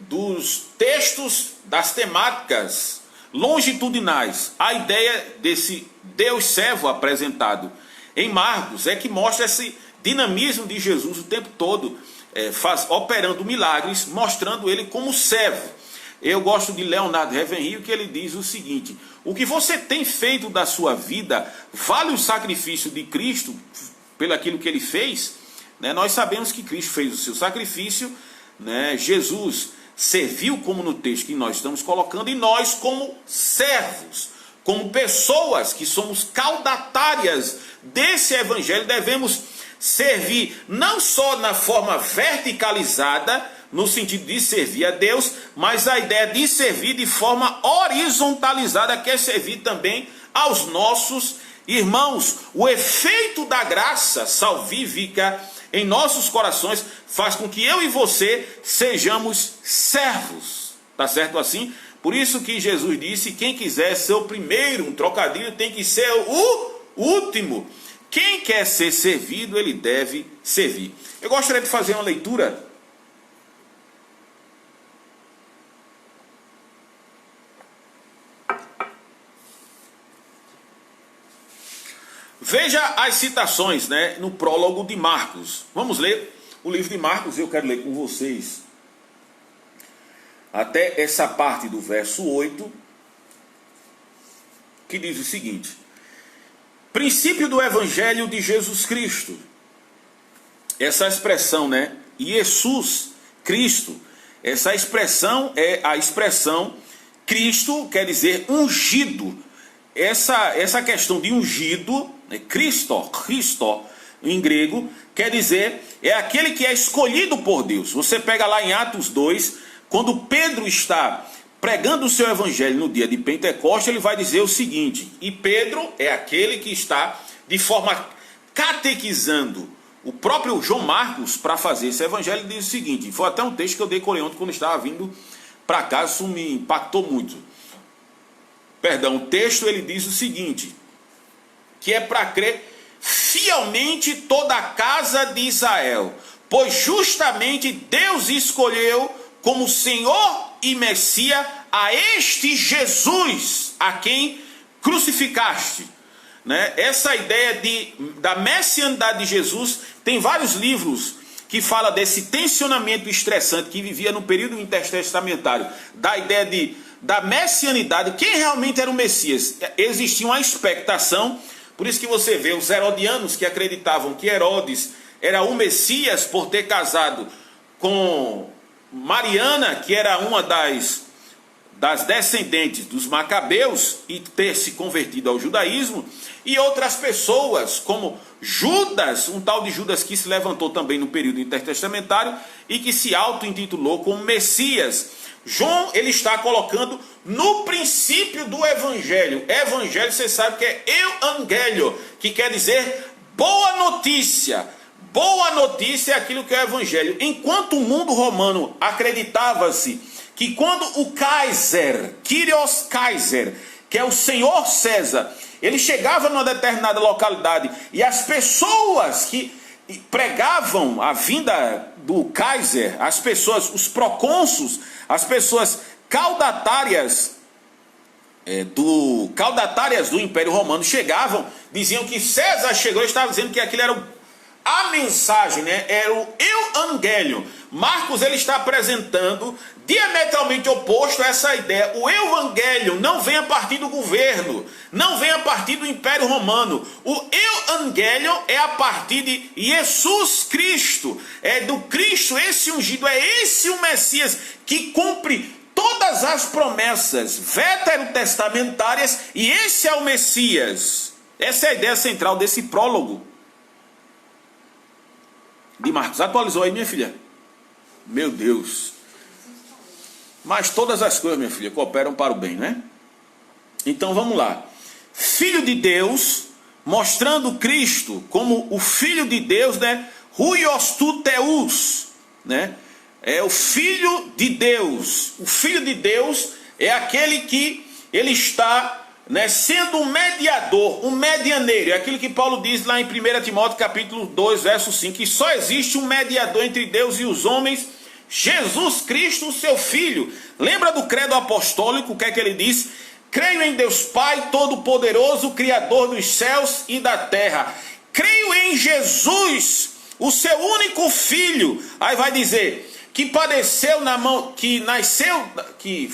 dos textos, das temáticas longitudinais. A ideia desse Deus servo apresentado em Marcos é que mostra esse dinamismo de Jesus o tempo todo, operando milagres, mostrando ele como servo. Eu gosto de Leonardo Ravenhill, que ele diz o seguinte: o que você tem feito da sua vida vale o sacrifício de Cristo pelo aquilo que ele fez? Né? Nós sabemos que Cristo fez o seu sacrifício, né? Jesus serviu, como no texto que nós estamos colocando, e nós como servos, como pessoas que somos caudatárias desse evangelho, devemos servir não só na forma verticalizada, no sentido de servir a Deus, mas a ideia de servir de forma horizontalizada, que é servir também aos nossos irmãos. O efeito da graça salvífica em nossos corações faz com que eu e você sejamos servos. Tá certo assim? Por isso que Jesus disse: quem quiser ser o primeiro, um trocadilho, tem que ser o último. Quem quer ser servido, ele deve servir. Eu gostaria de fazer uma leitura veja as citações, né, no prólogo de Marcos. Vamos ler o livro de Marcos. Eu quero ler com vocês até essa parte do verso 8, que diz o seguinte: princípio do Evangelho de Jesus Cristo. Essa expressão, né, Jesus Cristo, essa expressão é a expressão Cristo, quer dizer ungido. Essa questão de ungido, né, Cristo, em grego, quer dizer, é aquele que é escolhido por Deus. Você pega lá em Atos 2, quando Pedro está pregando o seu evangelho no dia de Pentecostes, ele vai dizer o seguinte: e Pedro é aquele que está de forma catequizando o próprio João Marcos para fazer esse evangelho. Ele diz o seguinte, foi até um texto que eu decorei ontem quando estava vindo para cá, isso me impactou muito. Perdão, o texto ele diz o seguinte, que é para crer fielmente toda a casa de Israel, pois justamente Deus escolheu como Senhor e Messias a este Jesus, a quem crucificaste. Né? Essa ideia da messianidade de Jesus, tem vários livros que falam desse tensionamento estressante que vivia no período intertestamentário, da ideia da messianidade, quem realmente era o Messias. Existia uma expectação, por isso que você vê os herodianos que acreditavam que Herodes era o Messias por ter casado com Mariana, que era uma das descendentes dos Macabeus, e ter se convertido ao judaísmo, e outras pessoas como Judas, um tal de Judas que se levantou também no período intertestamentário e que se auto-intitulou como Messias. João, ele está colocando no princípio do evangelho. Evangelho, você sabe que é euangélio, que quer dizer boa notícia. Boa notícia é aquilo que é o evangelho. Enquanto o mundo romano acreditava-se que quando o Kaiser, Kyrios Kaiser, que é o Senhor César, ele chegava numa determinada localidade e as pessoas que pregavam a vinda do Kaiser, as pessoas, os procônsulos, as pessoas caudatárias do Império Romano chegavam, diziam que César chegou e estava dizendo que aquilo era a mensagem, né? Era o Evangelion. Marcos, ele está apresentando diametralmente oposto a essa ideia. O Evangelion não vem a partir do governo, não vem a partir do Império Romano. O Evangelion é a partir de Jesus Cristo, é do Cristo, esse ungido, é esse o Messias que cumpre todas as promessas veterotestamentárias, e esse é o Messias. Essa é a ideia central desse prólogo de Marcos. Atualizou aí, minha filha? Meu Deus. Mas todas as coisas, minha filha, cooperam para o bem, né? Então vamos lá. Filho de Deus, mostrando Cristo como o Filho de Deus, né? Huios tu Theus, né? É o Filho de Deus. O Filho de Deus é aquele que ele está, né, sendo um mediador, um medianeiro. É aquilo que Paulo diz lá em 1 Timóteo capítulo 2, verso 5, que só existe um mediador entre Deus e os homens, Jesus Cristo, o seu Filho. Lembra do credo apostólico? O que é que ele diz? Creio em Deus Pai Todo-Poderoso, Criador dos céus e da terra. Creio em Jesus, o seu único Filho. Aí vai dizer que padeceu na mão, que nasceu, que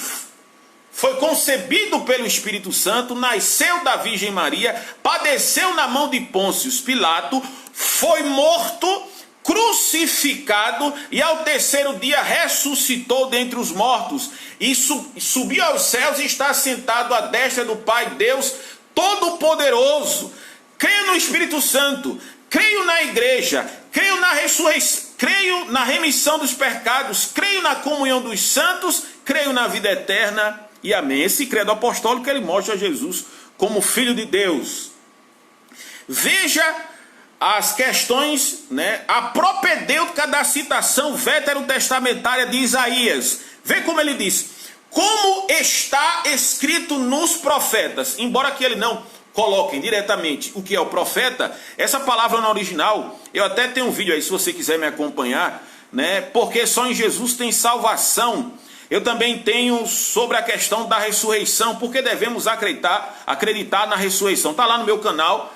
foi concebido pelo Espírito Santo, nasceu da Virgem Maria, padeceu na mão de Pôncio Pilato, foi morto, crucificado e ao terceiro dia ressuscitou dentre os mortos e subiu aos céus e está sentado à destra do Pai Deus Todo-Poderoso. Creio no Espírito Santo, creio na igreja, creio na ressurreição, creio na remissão dos pecados, creio na comunhão dos santos, creio na vida eterna e amém. Esse credo apostólico, ele mostra Jesus como Filho de Deus. Veja as questões, né, a propedêutica da citação veterotestamentária de Isaías. Vê como ele diz: como está escrito nos profetas. Embora que ele não coloquem diretamente o que é o profeta, essa palavra no original, eu até tenho um vídeo aí se você quiser me acompanhar, né, porque só em Jesus tem salvação. Eu também tenho sobre a questão da ressurreição, porque devemos acreditar na ressurreição. Está lá no meu canal,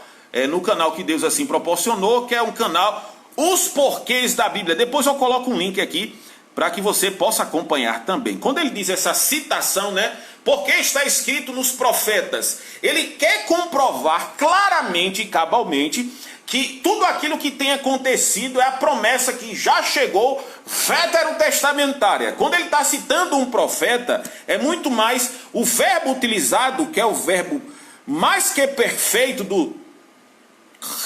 no canal que Deus assim proporcionou, que é um canal Os Porquês da Bíblia. Depois eu coloco um link aqui para que você possa acompanhar também. Quando ele diz essa citação, né, porque está escrito nos profetas, ele quer comprovar claramente e cabalmente que tudo aquilo que tem acontecido é a promessa que já chegou veterotestamentária. Quando ele está citando um profeta, é muito mais o verbo utilizado, que é o verbo mais que perfeito do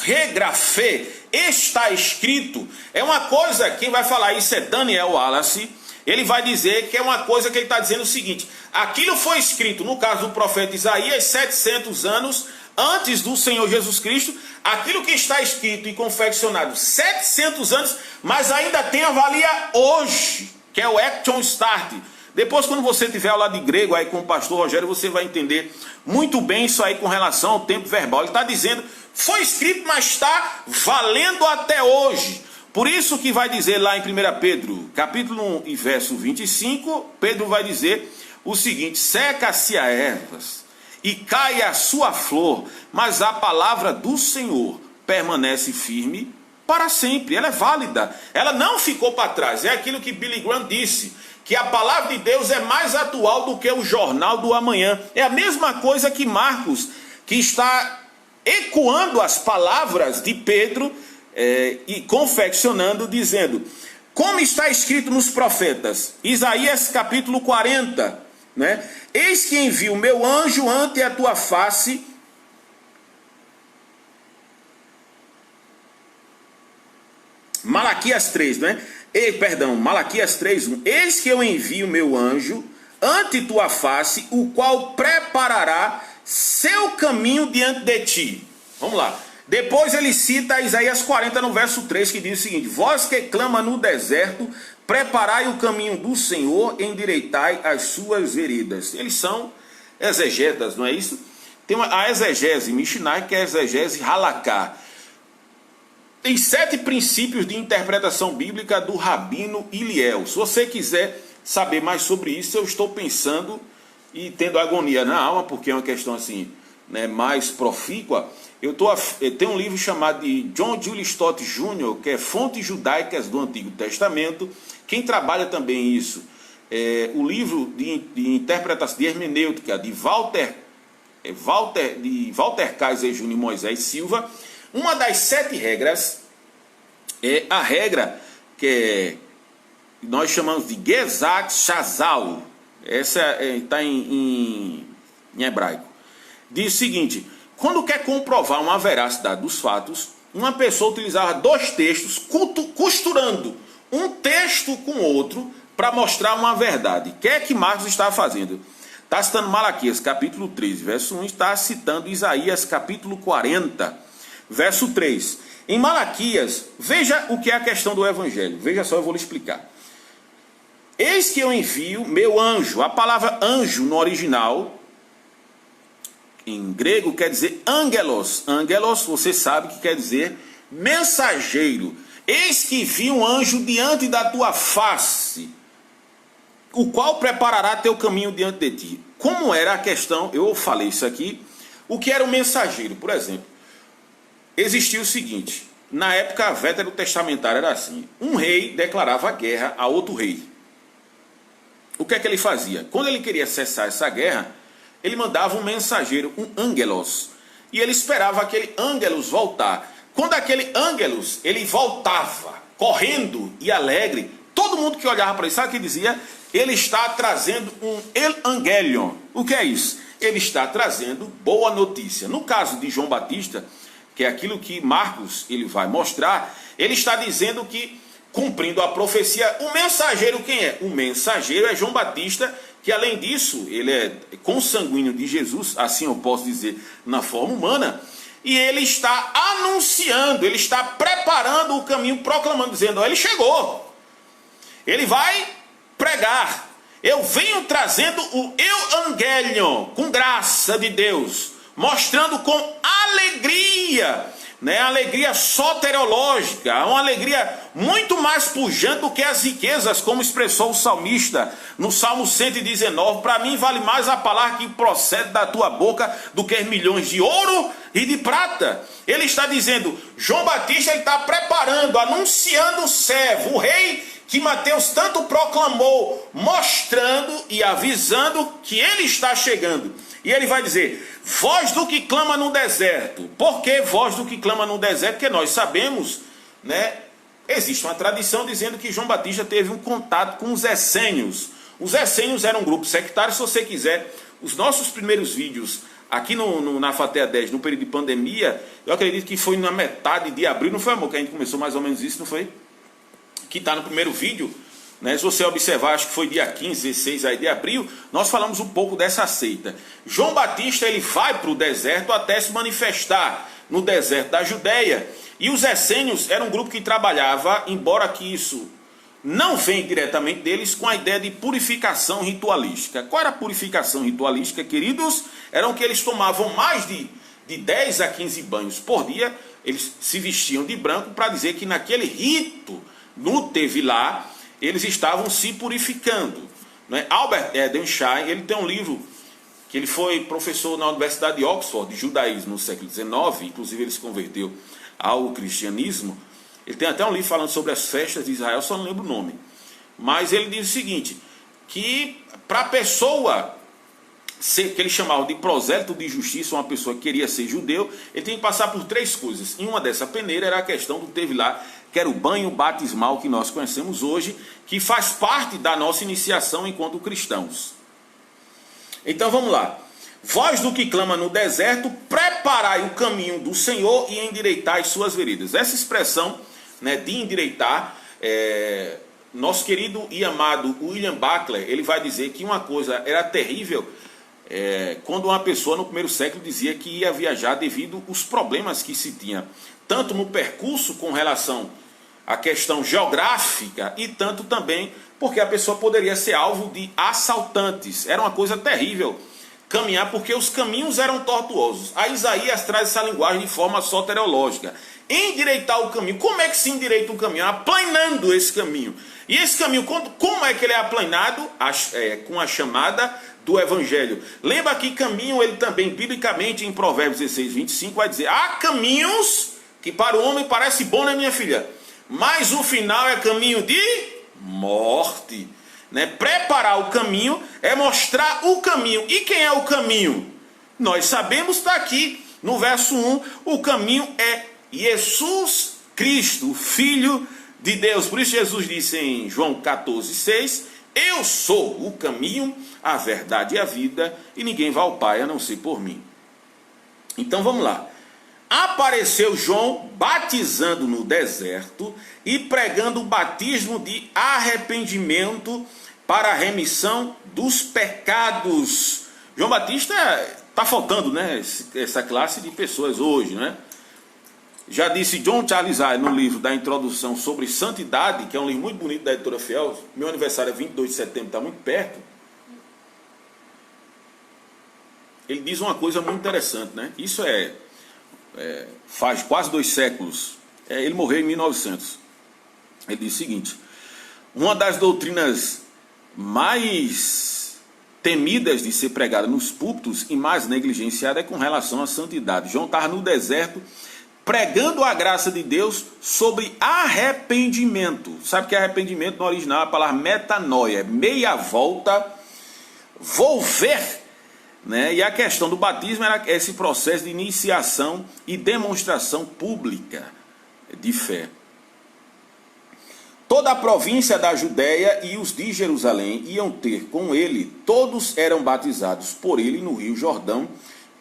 regrafê, está escrito. É uma coisa, quem vai falar isso é Daniel Wallace. Ele vai dizer que é uma coisa que ele está dizendo o seguinte: aquilo foi escrito, no caso do profeta Isaías, 700 anos antes do Senhor Jesus Cristo. Aquilo que está escrito e confeccionado 700 anos, mas ainda tem a valia hoje, que é o Action Start. Depois, quando você tiver aula de grego aí com o pastor Rogério, você vai entender muito bem isso aí com relação ao tempo verbal. Ele está dizendo, foi escrito, mas está valendo até hoje. Por isso que vai dizer lá em 1 Pedro, capítulo 1 e verso 25, Pedro vai dizer o seguinte: seca-se a ervas e cai a sua flor, mas a palavra do Senhor permanece firme para sempre. Ela é válida, ela não ficou para trás. É aquilo que Billy Graham disse, que a palavra de Deus é mais atual do que o jornal do amanhã. É a mesma coisa que Marcos, que está ecoando as palavras de Pedro e confeccionando, dizendo, como está escrito nos profetas, Isaías capítulo 40, né? Eis que envio o meu anjo ante a tua face, Malaquias 3, né? Malaquias 3:1. Eis que eu envio o meu anjo ante tua face, o qual preparará seu caminho diante de ti. Vamos lá. Depois ele cita Isaías 40 no verso 3, que diz o seguinte: vós que clama no deserto, preparai o caminho do Senhor, endireitai as suas veredas. Eles são exegetas, não é isso? Tem a exegese Mishnah, que é a exegese Halaká. Tem 7 princípios de interpretação bíblica do Rabino Hillel. Se você quiser saber mais sobre isso, eu estou pensando e tendo agonia na alma, porque é uma questão assim, né, mais profícua. Eu tenho um livro chamado de John Julius Stott Jr., que é Fontes Judaicas do Antigo Testamento. Quem trabalha também isso é o livro de interpretação de hermenêutica de Walter Kaiser Jr. e Moisés Silva. Uma das 7 regras é a regra que nós chamamos de Gezat Shazal. Essa está em hebraico. Diz o seguinte: quando quer comprovar uma veracidade dos fatos, uma pessoa utilizava 2 textos costurando um texto com outro para mostrar uma verdade. O que é que Marcos estava fazendo? Está citando Malaquias, capítulo 13, verso 1, está citando Isaías, capítulo 40, verso 3. Em Malaquias, veja o que é a questão do evangelho. Veja só, eu vou lhe explicar. Eis que eu envio meu anjo. A palavra anjo no original, em grego, quer dizer angelos. Angelos, você sabe que quer dizer mensageiro. Eis que vi um anjo diante da tua face, o qual preparará teu caminho diante de ti. Como era a questão, eu falei isso aqui, o que era o mensageiro, por exemplo. Existia o seguinte, na época veterotestamentária era assim, um rei declarava guerra a outro rei. O que é que ele fazia? Quando ele queria cessar essa guerra, ele mandava um mensageiro, um angelos, e ele esperava aquele angelos voltar. Quando aquele angelos, ele voltava, correndo e alegre, todo mundo que olhava para ele, sabe o que dizia? Ele está trazendo um evangelion. O que é isso? Ele está trazendo boa notícia. No caso de João Batista, que é aquilo que Marcos ele vai mostrar, ele está dizendo que, cumprindo a profecia, o mensageiro quem é? O mensageiro é João Batista, que além disso, ele é consanguíneo de Jesus, assim eu posso dizer, na forma humana, e ele está anunciando, ele está preparando o caminho, proclamando, dizendo, ó, ele chegou, ele vai pregar, eu venho trazendo o Evangelion, com graça de Deus, mostrando com alegria, né, alegria soteriológica, uma alegria muito mais pujante do que as riquezas, como expressou o salmista no Salmo 119, para mim vale mais a palavra que procede da tua boca do que milhões de ouro e de prata. Ele está dizendo, João Batista ele está preparando, anunciando o servo, o rei que Mateus tanto proclamou, mostrando e avisando que ele está chegando. E ele vai dizer, voz do que clama no deserto. Por que voz do que clama no deserto? Porque nós sabemos, né? Existe uma tradição dizendo que João Batista teve um contato com os essênios. Os essênios eram um grupo sectário. Se você quiser, os nossos primeiros vídeos aqui na Fatea 10, no período de pandemia, eu acredito que foi na metade de abril, não foi, amor? Que a gente começou mais ou menos isso, não foi? Que está no primeiro vídeo, né? Se você observar, acho que foi dia 15, 16 aí de abril, nós falamos um pouco dessa seita. João Batista ele vai para o deserto até se manifestar no deserto da Judéia. E os essênios eram um grupo que trabalhava, embora que isso não venha diretamente deles, com a ideia de purificação ritualística. Qual era a purificação ritualística, queridos? Eram que eles tomavam mais de 10 a 15 banhos por dia, eles se vestiam de branco para dizer que naquele rito, no Tevilá, eles estavam se purificando. Né? Albert Edelstein, ele tem um livro que ele foi professor na Universidade de Oxford, de judaísmo no século XIX, inclusive ele se converteu ao cristianismo. Ele tem até um livro falando sobre as festas de Israel, só não lembro o nome. Mas ele diz o seguinte, que para a pessoa ser, que ele chamava de prosélito de justiça, uma pessoa que queria ser judeu, ele tem que passar por 3 coisas. E uma dessa peneira era a questão do Tevilá, que era o banho batismal que nós conhecemos hoje, que faz parte da nossa iniciação enquanto cristãos. Então vamos lá. Vós do que clama no deserto, preparai o caminho do Senhor e endireitai suas veredas. Essa expressão, né, de endireitar, nosso querido e amado William Buckler, ele vai dizer que uma coisa era terrível, quando uma pessoa no primeiro século dizia que ia viajar devido aos problemas que se tinha, tanto no percurso com relação à questão geográfica e tanto também porque a pessoa poderia ser alvo de assaltantes. Era uma coisa terrível caminhar porque os caminhos eram tortuosos. A Isaías traz essa linguagem de forma soteriológica. Endireitar o caminho. Como é que se endireita o caminho? Aplanando esse caminho. E esse caminho, como é que ele é aplanado? Com a chamada do Evangelho. Lembra que caminho, ele também, biblicamente, em Provérbios 16, 25, vai dizer: há caminhos que para o homem parece bom, né, minha filha? Mas o final é caminho de morte. Né? Preparar o caminho é mostrar o caminho. E quem é o caminho? Nós sabemos, está aqui no verso 1, o caminho é Jesus Cristo, Filho de Deus. Por isso Jesus disse em João 14, 6, eu sou o caminho, a verdade e a vida, e ninguém vai ao Pai a não ser por mim. Então vamos lá. Apareceu João batizando no deserto e pregando o batismo de arrependimento para a remissão dos pecados. João Batista, está faltando, né, essa classe de pessoas hoje, né? Já disse John Charles Eye no livro da introdução sobre santidade, que é um livro muito bonito da editora Fiel. Meu aniversário é 22 de setembro, está muito perto. Ele diz uma coisa muito interessante, né? Isso faz quase 2 séculos. Ele morreu em 1900. Ele diz o seguinte: uma das doutrinas mais temidas de ser pregada nos púlpitos e mais negligenciada é com relação à santidade. João estava no deserto pregando a graça de Deus sobre arrependimento. Sabe o que é arrependimento no original? A palavra metanoia, meia volta, volver. Né? E a questão do batismo era esse processo de iniciação e demonstração pública de fé. Toda a província da Judéia e os de Jerusalém iam ter com ele, todos eram batizados por ele no rio Jordão,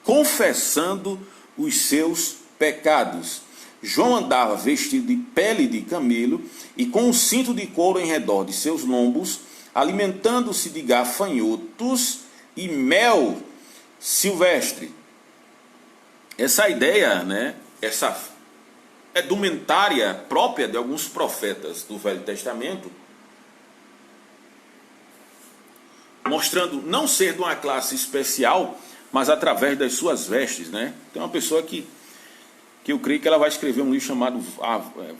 confessando os seus pecados. João andava vestido de pele de camelo e com um cinto de couro em redor de seus lombos, alimentando-se de gafanhotos e mel silvestre. Essa ideia, né, essa edumentária própria de alguns profetas do Velho Testamento, mostrando não ser de uma classe especial, mas através das suas vestes, né? Tem uma pessoa que eu creio que ela vai escrever um livro chamado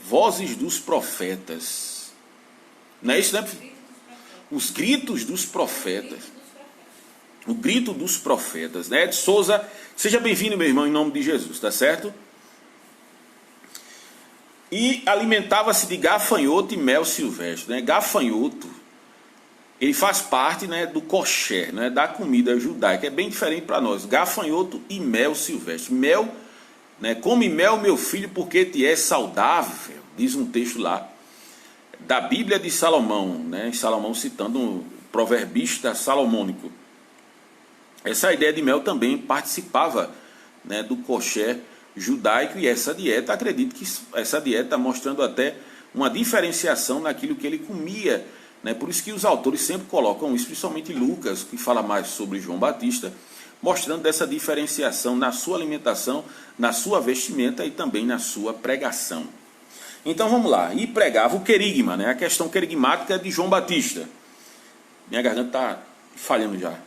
Vozes dos Profetas. Não é isso, né? Os gritos dos profetas. O grito dos profetas, né? Ed Souza, seja bem-vindo, meu irmão, em nome de Jesus, tá certo? E alimentava-se de gafanhoto e mel silvestre, né? Gafanhoto, ele faz parte, né, do kosher, né, da comida judaica, é bem diferente para nós. Gafanhoto e mel silvestre. Mel, né? Come mel, meu filho, porque te é saudável, diz um texto lá da Bíblia de Salomão, né? Salomão citando um proverbista salomônico. Essa ideia de mel também participava, né, do kosher judaico, e essa dieta, acredito que essa dieta está mostrando até uma diferenciação naquilo que ele comia, né? Por isso que os autores sempre colocam isso, principalmente Lucas, que fala mais sobre João Batista, mostrando essa diferenciação na sua alimentação, na sua vestimenta e também na sua pregação. Então vamos lá, e pregava o querigma, né? A questão querigmática de João Batista. Minha garganta está falhando já.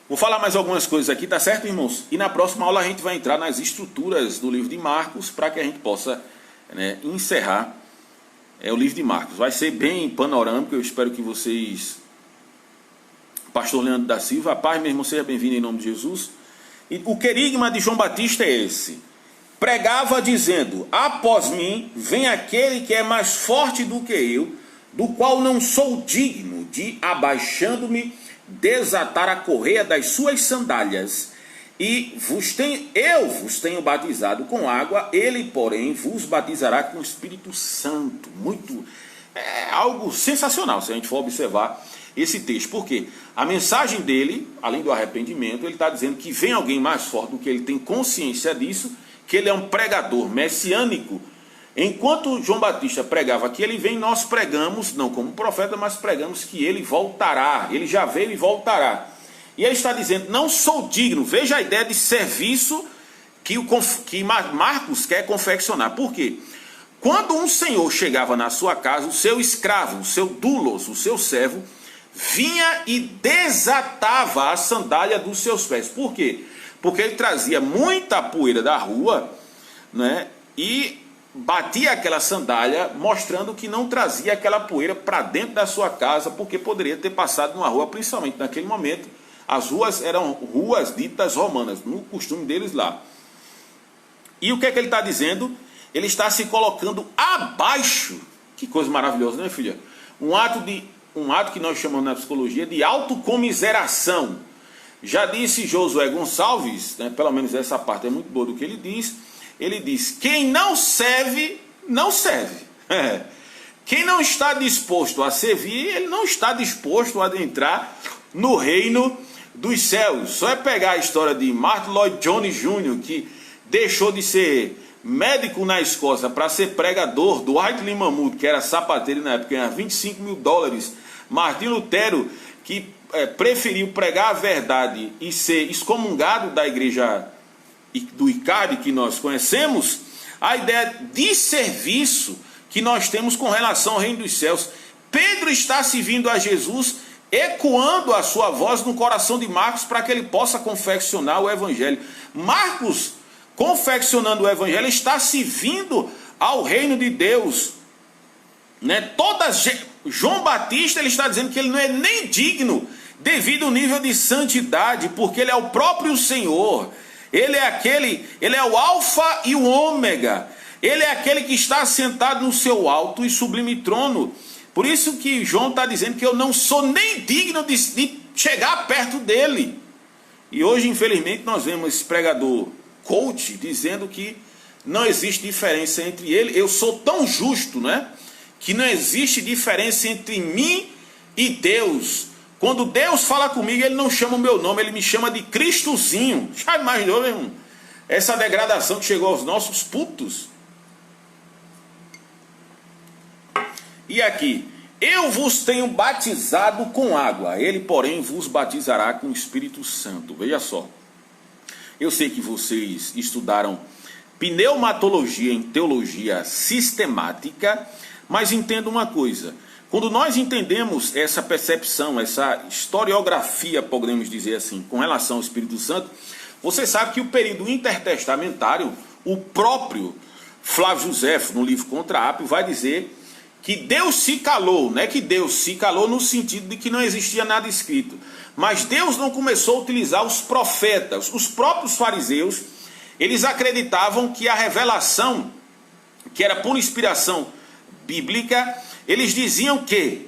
Vou falar mais algumas coisas aqui, tá certo, irmãos? E na próxima aula a gente vai entrar nas estruturas do livro de Marcos, para que a gente possa, né, encerrar o livro de Marcos. Vai ser bem panorâmico, eu espero que vocês... Pastor Leandro da Silva, paz, meu irmão, seja bem-vindo em nome de Jesus. E o querigma de João Batista é esse: pregava dizendo: após mim vem aquele que é mais forte do que eu, do qual não sou digno de, abaixando-me, desatar a correia das suas sandálias, e eu vos tenho batizado com água, ele, porém, vos batizará com o Espírito Santo. Algo sensacional, se a gente for observar esse texto, porque a mensagem dele, além do arrependimento, ele está dizendo que vem alguém mais forte do que ele, tem consciência disso, que ele é um pregador messiânico. Enquanto João Batista pregava que ele vem, nós pregamos, não como profeta, mas pregamos que ele voltará. Ele já veio e voltará. E ele está dizendo: não sou digno. Veja a ideia de serviço que Marcos quer confeccionar. Por quê? Quando um senhor chegava na sua casa, o seu escravo, o seu doulos, o seu servo, vinha e desatava a sandália dos seus pés. Por quê? Porque ele trazia muita poeira da rua, né, e batia aquela sandália, mostrando que não trazia aquela poeira para dentro da sua casa, porque poderia ter passado numa rua, principalmente naquele momento. As ruas eram ruas ditas romanas, no costume deles lá. E o que é que ele está dizendo? Ele está se colocando abaixo. Que coisa maravilhosa, né, filha? Um ato que nós chamamos na psicologia de autocomiseração. Já disse Josué Gonçalves, né, pelo menos essa parte é muito boa do que ele diz. Ele diz: quem não serve, não serve. Quem não está disposto a servir, ele não está disposto a adentrar no reino dos céus. Só é pegar a história de Martin Lloyd Jones Jr., que deixou de ser médico na Escócia para ser pregador. Dwight Lee Mahmood, que era sapateiro na época, ganhava $25 mil. Martim Lutero, que preferiu pregar a verdade e ser excomungado da igreja do ICAD que nós conhecemos. A ideia de serviço que nós temos com relação ao reino dos céus. Pedro está servindo a Jesus, ecoando a sua voz no coração de Marcos para que ele possa confeccionar o evangelho. Marcos, confeccionando o evangelho, está servindo ao reino de Deus, né? João Batista, ele está dizendo que ele não é nem digno devido ao nível de santidade, porque ele é o próprio Senhor. Ele é o alfa e o ômega. Ele é aquele que está sentado no seu alto e sublime trono. Por isso que João está dizendo que eu não sou nem digno de chegar perto dele. E hoje, infelizmente, nós vemos esse pregador coach dizendo que não existe diferença entre ele. Eu sou tão justo, né, que não existe diferença entre mim e Deus. Quando Deus fala comigo, ele não chama o meu nome, ele me chama de Cristozinho. Já imaginou, meu irmão? Essa degradação que chegou aos nossos putos. E aqui: eu vos tenho batizado com água, ele, porém, vos batizará com o Espírito Santo. Veja só. Eu sei que vocês estudaram pneumatologia em teologia sistemática, mas entenda uma coisa: quando nós entendemos essa percepção, essa historiografia, podemos dizer assim, com relação ao Espírito Santo, você sabe que o período intertestamentário, o próprio Flávio Josefo, no livro Contra Apio, vai dizer que Deus se calou. Não é que Deus se calou no sentido de que não existia nada escrito, mas Deus não começou a utilizar os profetas. Os próprios fariseus, eles acreditavam que a revelação, que era por inspiração bíblica, eles diziam que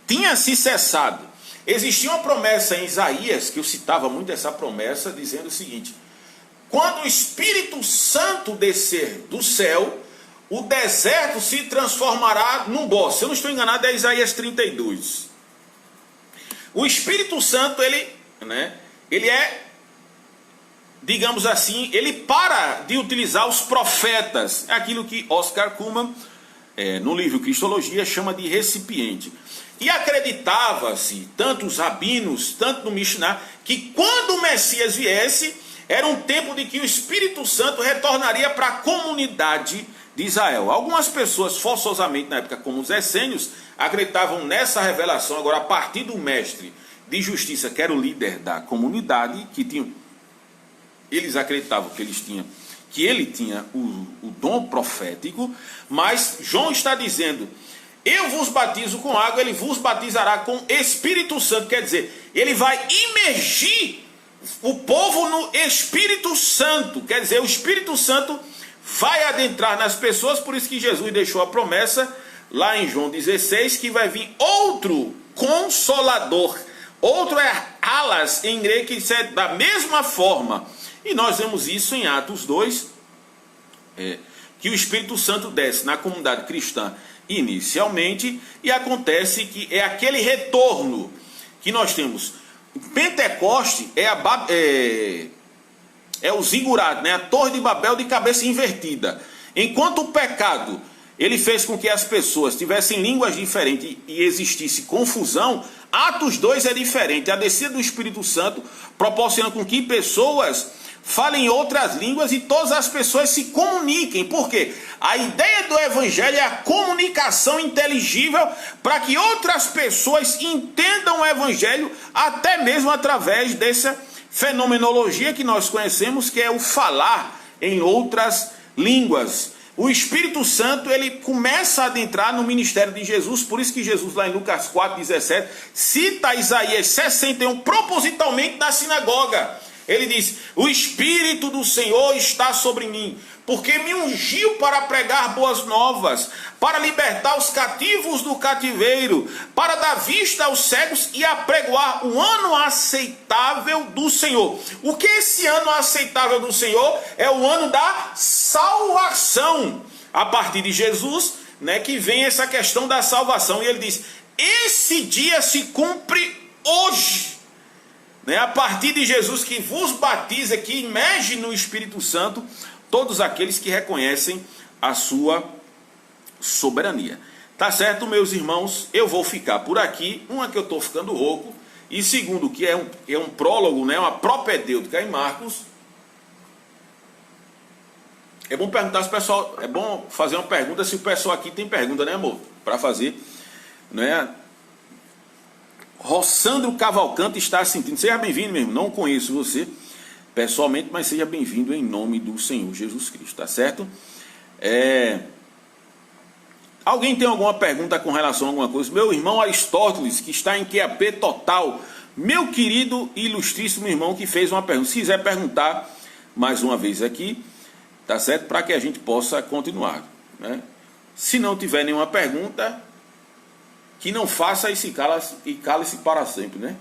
tinha se cessado. Existia uma promessa em Isaías, que eu citava muito essa promessa, dizendo o seguinte: quando o Espírito Santo descer do céu, o deserto se transformará num bosque. Se eu não estou enganado, é Isaías 32. O Espírito Santo, ele é, digamos assim, ele para de utilizar os profetas, aquilo que Oscar Cullmann, no livro Cristologia, chama de recipiente. E acreditava-se, tanto os rabinos, tanto no Mishnah, que quando o Messias viesse, era um tempo de que o Espírito Santo retornaria para a comunidade de Israel. Algumas pessoas, forçosamente na época, como os essênios, acreditavam nessa revelação. Agora, a partir do mestre de justiça, que era o líder da comunidade, eles acreditavam que ele tinha o dom profético, mas João está dizendo: eu vos batizo com água, ele vos batizará com Espírito Santo. Quer dizer, ele vai imergir o povo no Espírito Santo. Quer dizer, o Espírito Santo vai adentrar nas pessoas. Por isso que Jesus deixou a promessa lá em João 16, que vai vir outro Consolador. Outro é alas em grego, que é da mesma forma. E nós vemos isso em Atos 2, que o Espírito Santo desce na comunidade cristã inicialmente, e acontece que é aquele retorno que nós temos. Pentecoste é o zigurate, né? A torre de Babel de cabeça invertida. Enquanto o pecado ele fez com que as pessoas tivessem línguas diferentes e existisse confusão, Atos 2 é diferente. A descida do Espírito Santo proporciona com que pessoas falem outras línguas e todas as pessoas se comuniquem. Por quê? A ideia do evangelho é a comunicação inteligível para que outras pessoas entendam o evangelho, até mesmo através dessa fenomenologia que nós conhecemos, que é o falar em outras línguas. O Espírito Santo, ele começa a adentrar no ministério de Jesus, por isso que Jesus lá em Lucas 4,17 cita Isaías 61 propositalmente na sinagoga. Ele diz: o Espírito do Senhor está sobre mim, porque me ungiu para pregar boas novas, para libertar os cativos do cativeiro, para dar vista aos cegos e apregoar o ano aceitável do Senhor. O que é esse ano aceitável do Senhor? É o ano da salvação. A partir de Jesus, né, que vem essa questão da salvação. E ele diz: esse dia se cumpre hoje. A partir de Jesus, que vos batiza, que imerge no Espírito Santo todos aqueles que reconhecem a sua soberania. Tá certo, meus irmãos? Eu vou ficar por aqui. Uma, que eu estou ficando rouco, e segundo, que é um prólogo, né, uma propedêutica em Marcos. É bom perguntar se o pessoal, é bom fazer uma pergunta se o pessoal aqui tem pergunta, né, amor? Para fazer, né? Rossandro Cavalcante está sentindo. Seja bem-vindo, meu irmão. Não conheço você pessoalmente, mas seja bem-vindo em nome do Senhor Jesus Cristo, tá certo? Alguém tem alguma pergunta com relação a alguma coisa? Meu irmão Aristóteles, que está em QAP total, meu querido e ilustríssimo irmão, que fez uma pergunta. Se quiser perguntar mais uma vez aqui, tá certo? Para que a gente possa continuar, né? Se não tiver nenhuma pergunta, que não faça e cale-se para sempre, né?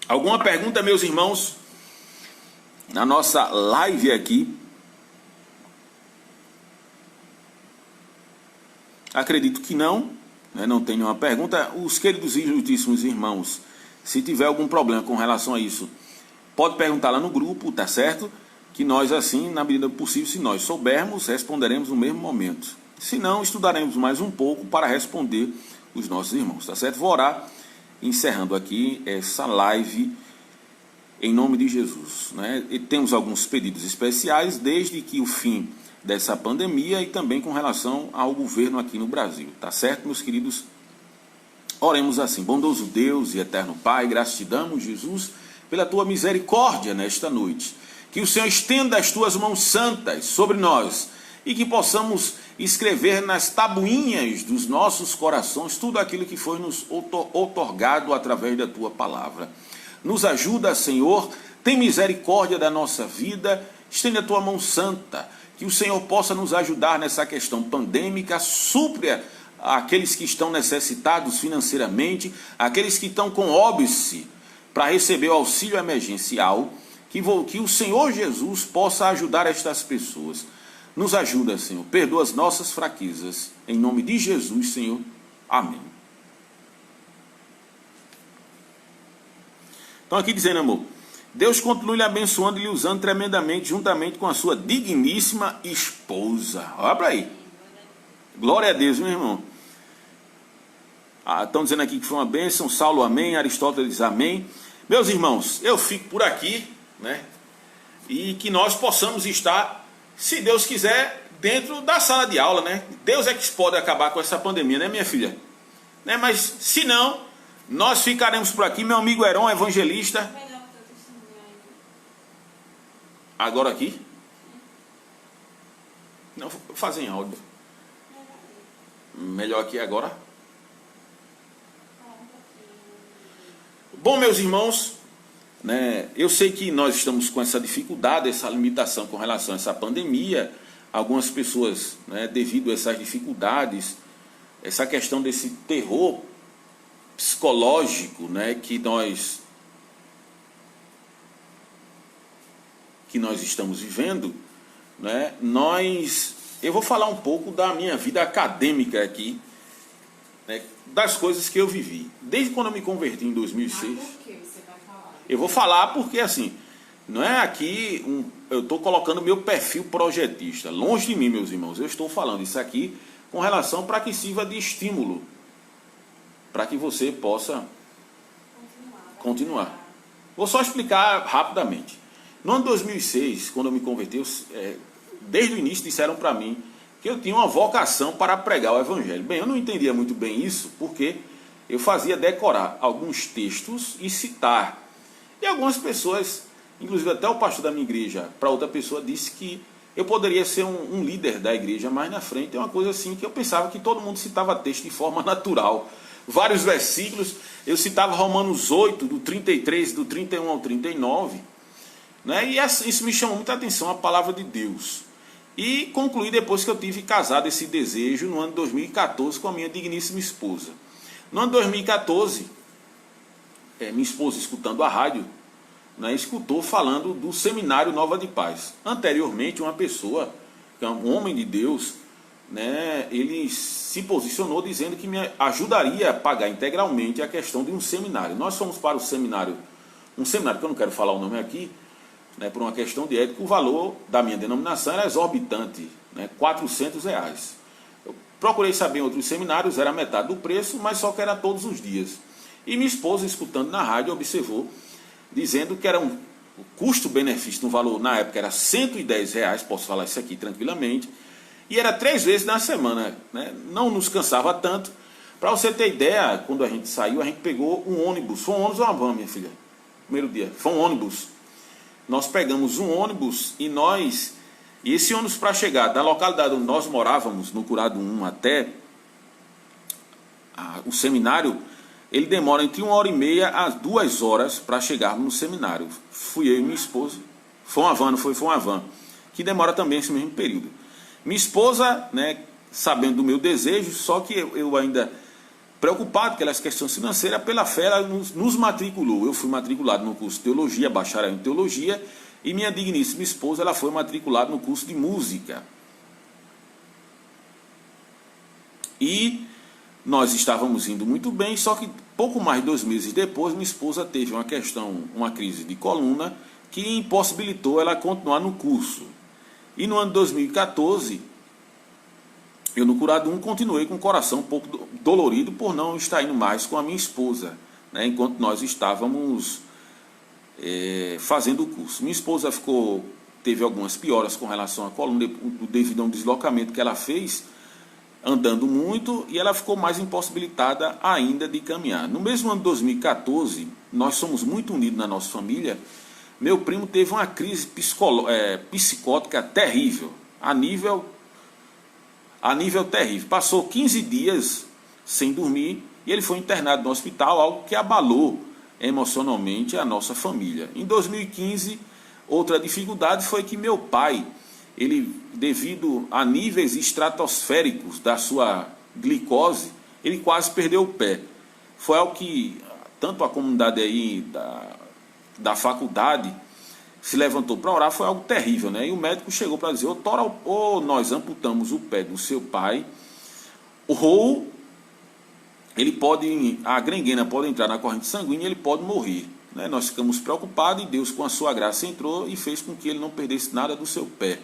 Alguma pergunta, meus irmãos, na nossa live aqui? Acredito que não, né? Não tem nenhuma pergunta. Os queridos e ilustríssimos irmãos, se tiver algum problema com relação a isso, pode perguntar lá no grupo, tá certo? Que nós, assim, na medida do possível, se nós soubermos, responderemos no mesmo momento. Se não, estudaremos mais um pouco para responder os nossos irmãos, tá certo? Vou orar, encerrando aqui essa live em nome de Jesus, né? E temos alguns pedidos especiais desde que o fim dessa pandemia e também com relação ao governo aqui no Brasil, tá certo, meus queridos? Oremos assim: bondoso Deus e eterno Pai, graças te damos, Jesus, pela tua misericórdia nesta noite. Que o Senhor estenda as tuas mãos santas sobre nós e que possamos escrever nas tabuinhas dos nossos corações tudo aquilo que foi nos outorgado através da tua palavra. Nos ajuda, Senhor, tem misericórdia da nossa vida, estende a tua mão santa, que o Senhor possa nos ajudar nessa questão pandêmica, supre aqueles que estão necessitados financeiramente, aqueles que estão com óbice para receber o auxílio emergencial, que o Senhor Jesus possa ajudar estas pessoas. Nos ajuda, Senhor, perdoa as nossas fraquezas, em nome de Jesus, Senhor, amém. Então aqui dizendo, amor, Deus continue lhe abençoando e lhe usando tremendamente, juntamente com a sua digníssima esposa. Olha para aí. Glória a Deus, meu irmão. Estão dizendo aqui que foi uma bênção. Saulo, amém. Aristóteles, amém. Meus irmãos, eu fico por aqui, né? E que nós possamos estar, se Deus quiser, dentro da sala de aula, né? Deus é que pode acabar com essa pandemia, né, minha filha? Né? Mas, se não, nós ficaremos por aqui. Meu amigo Heron, evangelista. Agora aqui? Não, vou fazer em áudio. Melhor aqui agora. Bom, meus irmãos, né, eu sei que nós estamos com essa dificuldade, essa limitação com relação a essa pandemia. Algumas pessoas, né, devido a essas dificuldades, essa questão desse terror psicológico, né, que nós estamos vivendo, né, eu vou falar um pouco da minha vida acadêmica aqui, né, das coisas que eu vivi. Desde quando eu me converti em 2006. Mas por que você vai falar? Eu vou falar porque, assim, não é aqui, eu estou colocando meu perfil projetista. Longe de mim, meus irmãos. Eu estou falando isso aqui com relação para que sirva de estímulo, para que você possa continuar. Vou só explicar rapidamente. No ano 2006, quando eu me converti, desde o início disseram para mim que eu tinha uma vocação para pregar o Evangelho. Bem, eu não entendia muito bem isso, porque eu fazia decorar alguns textos e citar. E algumas pessoas, inclusive até o pastor da minha igreja, para outra pessoa, disse que eu poderia ser um líder da igreja mais na frente. É uma coisa assim que eu pensava que todo mundo citava texto de forma natural. Vários versículos, eu citava Romanos 8, do 33, do 31 ao 39, né? E isso me chamou muita atenção, a palavra de Deus. E concluí depois que eu tive casado esse desejo no ano de 2014 com a minha digníssima esposa. No ano de 2014, minha esposa, escutando a rádio, né, escutou falando do Seminário Nova de Paz. Anteriormente, uma pessoa, um homem de Deus, né, ele se posicionou dizendo que me ajudaria a pagar integralmente a questão de um seminário. Nós fomos para o seminário, um seminário que eu não quero falar o nome aqui, né, por uma questão de ética. O valor da minha denominação era exorbitante, né, R$400. Eu procurei saber em outros seminários, era metade do preço, mas só que era todos os dias. E minha esposa, escutando na rádio, observou, dizendo que era o custo-benefício no valor, na época era R$110, posso falar isso aqui tranquilamente, e era 3 vezes na semana, né? Não nos cansava tanto. Para você ter ideia, quando a gente saiu, a gente pegou um ônibus. Foi um ônibus ou uma van, minha filha? Primeiro dia, foi um ônibus. Nós pegamos um ônibus e esse ônibus, para chegar da localidade onde nós morávamos, no Curado 1, até o seminário, ele demora entre 1h30 a 2 horas para chegarmos no seminário. Fui eu e minha esposa. Foi uma van, não foi? Foi uma van. Que demora também esse mesmo período. Minha esposa, né, sabendo do meu desejo, só que eu ainda preocupado pelas questões financeiras, pela fé, ela nos matriculou. Eu fui matriculado no curso de teologia, bacharel em teologia, e minha digníssima esposa, ela foi matriculada no curso de música. E nós estávamos indo muito bem, só que pouco mais de 2 meses depois, minha esposa teve uma crise de coluna, que impossibilitou ela continuar no curso. E no ano de 2014, eu no Curado 1 continuei com o coração um pouco dolorido por não estar indo mais com a minha esposa, né, enquanto nós estávamos fazendo o curso. Minha esposa teve algumas pioras com relação à coluna, devido a um deslocamento que ela fez, andando muito, e ela ficou mais impossibilitada ainda de caminhar. No mesmo ano de 2014, nós somos muito unidos na nossa família. Meu primo teve uma crise psicótica terrível, a nível terrível. Passou 15 dias sem dormir e ele foi internado no hospital, algo que abalou emocionalmente a nossa família. Em 2015, outra dificuldade foi que meu pai, ele, devido a níveis estratosféricos da sua glicose, ele quase perdeu o pé. Foi algo que tanto a comunidade aí da faculdade se levantou para orar, foi algo terrível, né? E o médico chegou para dizer, ou nós amputamos o pé do seu pai, ou a gangrena pode entrar na corrente sanguínea e ele pode morrer, né? Nós ficamos preocupados e Deus, com a sua graça, entrou e fez com que ele não perdesse nada do seu pé.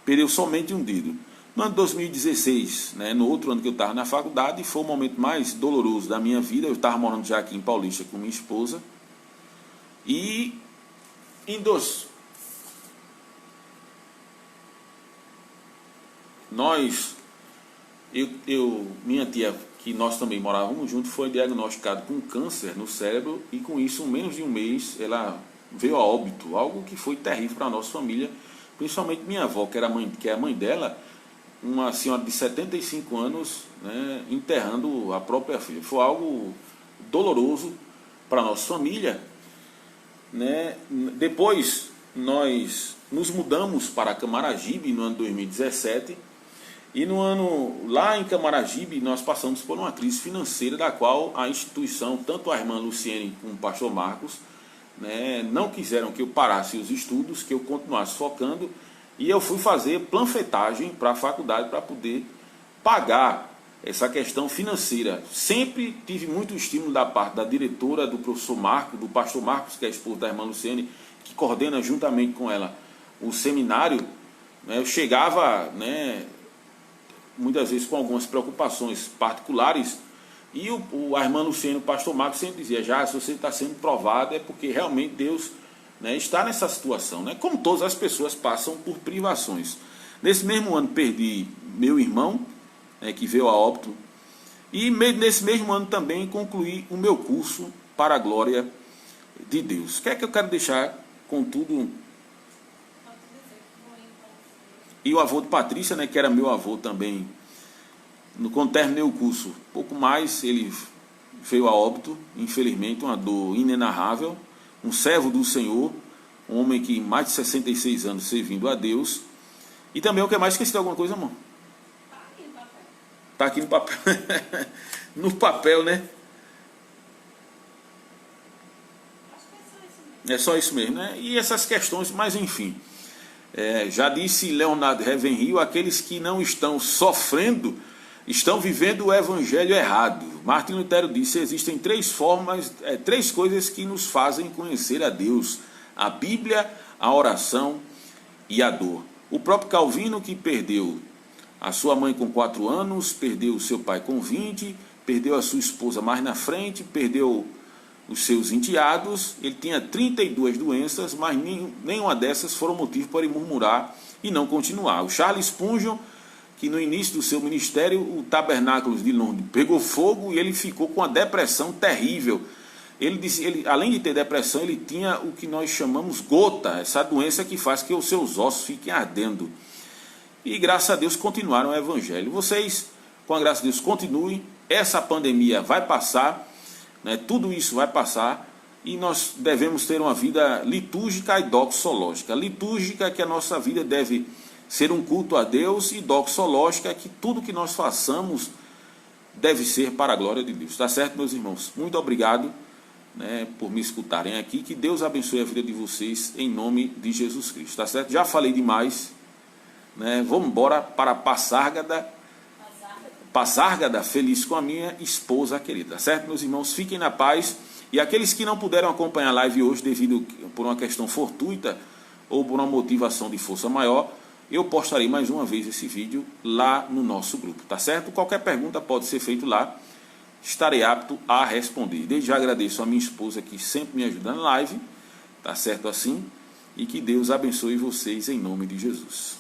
Perdeu somente um dedo. No ano de 2016, né, no outro ano que eu estava na faculdade, foi o momento mais doloroso da minha vida. Eu estava morando já aqui em Paulista com minha esposa. E minha tia, que nós também morávamos juntos, foi diagnosticada com câncer no cérebro, e com isso, em menos de um mês, ela veio a óbito, algo que foi terrível para a nossa família, principalmente minha avó, que é a mãe dela, uma senhora de 75 anos, né, enterrando a própria filha. Foi algo doloroso para a nossa família, né? Depois nós nos mudamos para Camaragibe no ano 2017, e lá em Camaragibe nós passamos por uma crise financeira, da qual a instituição, tanto a irmã Luciene como o pastor Marcos, né, não quiseram que eu parasse os estudos, que eu continuasse focando, e eu fui fazer panfletagem para a faculdade para poder pagar essa questão financeira. Sempre tive muito estímulo da parte da diretora, do professor Marcos, do pastor Marcos, que é a esposa da irmã Luciene, que coordena juntamente com ela o seminário, né? Eu chegava, né, muitas vezes com algumas preocupações particulares, E a irmã Luciana, o pastor Marcos sempre dizia, já se você está sendo provado é porque realmente Deus, né, está nessa situação, né? Como todas as pessoas passam por privações. Nesse mesmo ano perdi meu irmão, né, que veio a óbito, e nesse mesmo ano também concluí o meu curso para a glória de Deus. O que é que eu quero deixar com tudo? E o avô de Patrícia, né, que era meu avô também, quando terminei o curso, pouco mais, ele veio a óbito, infelizmente, uma dor inenarrável, um servo do Senhor, um homem que mais de 66 anos servindo a Deus. E também o que mais, esqueci de alguma coisa, irmão? Está aqui no papel. No papel, né? É só isso mesmo, né? E essas questões, mas enfim. Já disse Leonardo Ravenhill, aqueles que não estão sofrendo, estão vivendo o evangelho errado. Martin Lutero disse, existem três coisas que nos fazem conhecer a Deus: a Bíblia, a oração e a dor. O próprio Calvino, que perdeu a sua mãe com 4 anos, perdeu o seu pai com 20, perdeu a sua esposa mais na frente, perdeu os seus enteados, ele tinha 32 doenças, mas nenhuma dessas foram motivo para ele murmurar e não continuar. O Charles Spurgeon, que no início do seu ministério, o tabernáculo de Londres pegou fogo e ele ficou com uma depressão terrível. Ele disse, além de ter depressão, ele tinha o que nós chamamos gota, essa doença que faz que os seus ossos fiquem ardendo. E graças a Deus continuaram o evangelho. Vocês, com a graça de Deus, continuem. Essa pandemia vai passar, né? Tudo isso vai passar, e nós devemos ter uma vida litúrgica e doxológica. Litúrgica, que a nossa vida deve ser um culto a Deus, e doxológica, que tudo que nós façamos deve ser para a glória de Deus. Tá certo, meus irmãos? Muito obrigado, né, por me escutarem aqui. Que Deus abençoe a vida de vocês em nome de Jesus Cristo. Tá certo? Já falei demais, né? Vamos embora para Passárgada, feliz com a minha esposa querida. Tá certo, meus irmãos? Fiquem na paz. E aqueles que não puderam acompanhar a live hoje devido por uma questão fortuita ou por uma motivação de força maior, eu postarei mais uma vez esse vídeo lá no nosso grupo, tá certo? Qualquer pergunta pode ser feita lá, estarei apto a responder. Desde já agradeço a minha esposa que sempre me ajuda na live, tá certo assim? E que Deus abençoe vocês em nome de Jesus.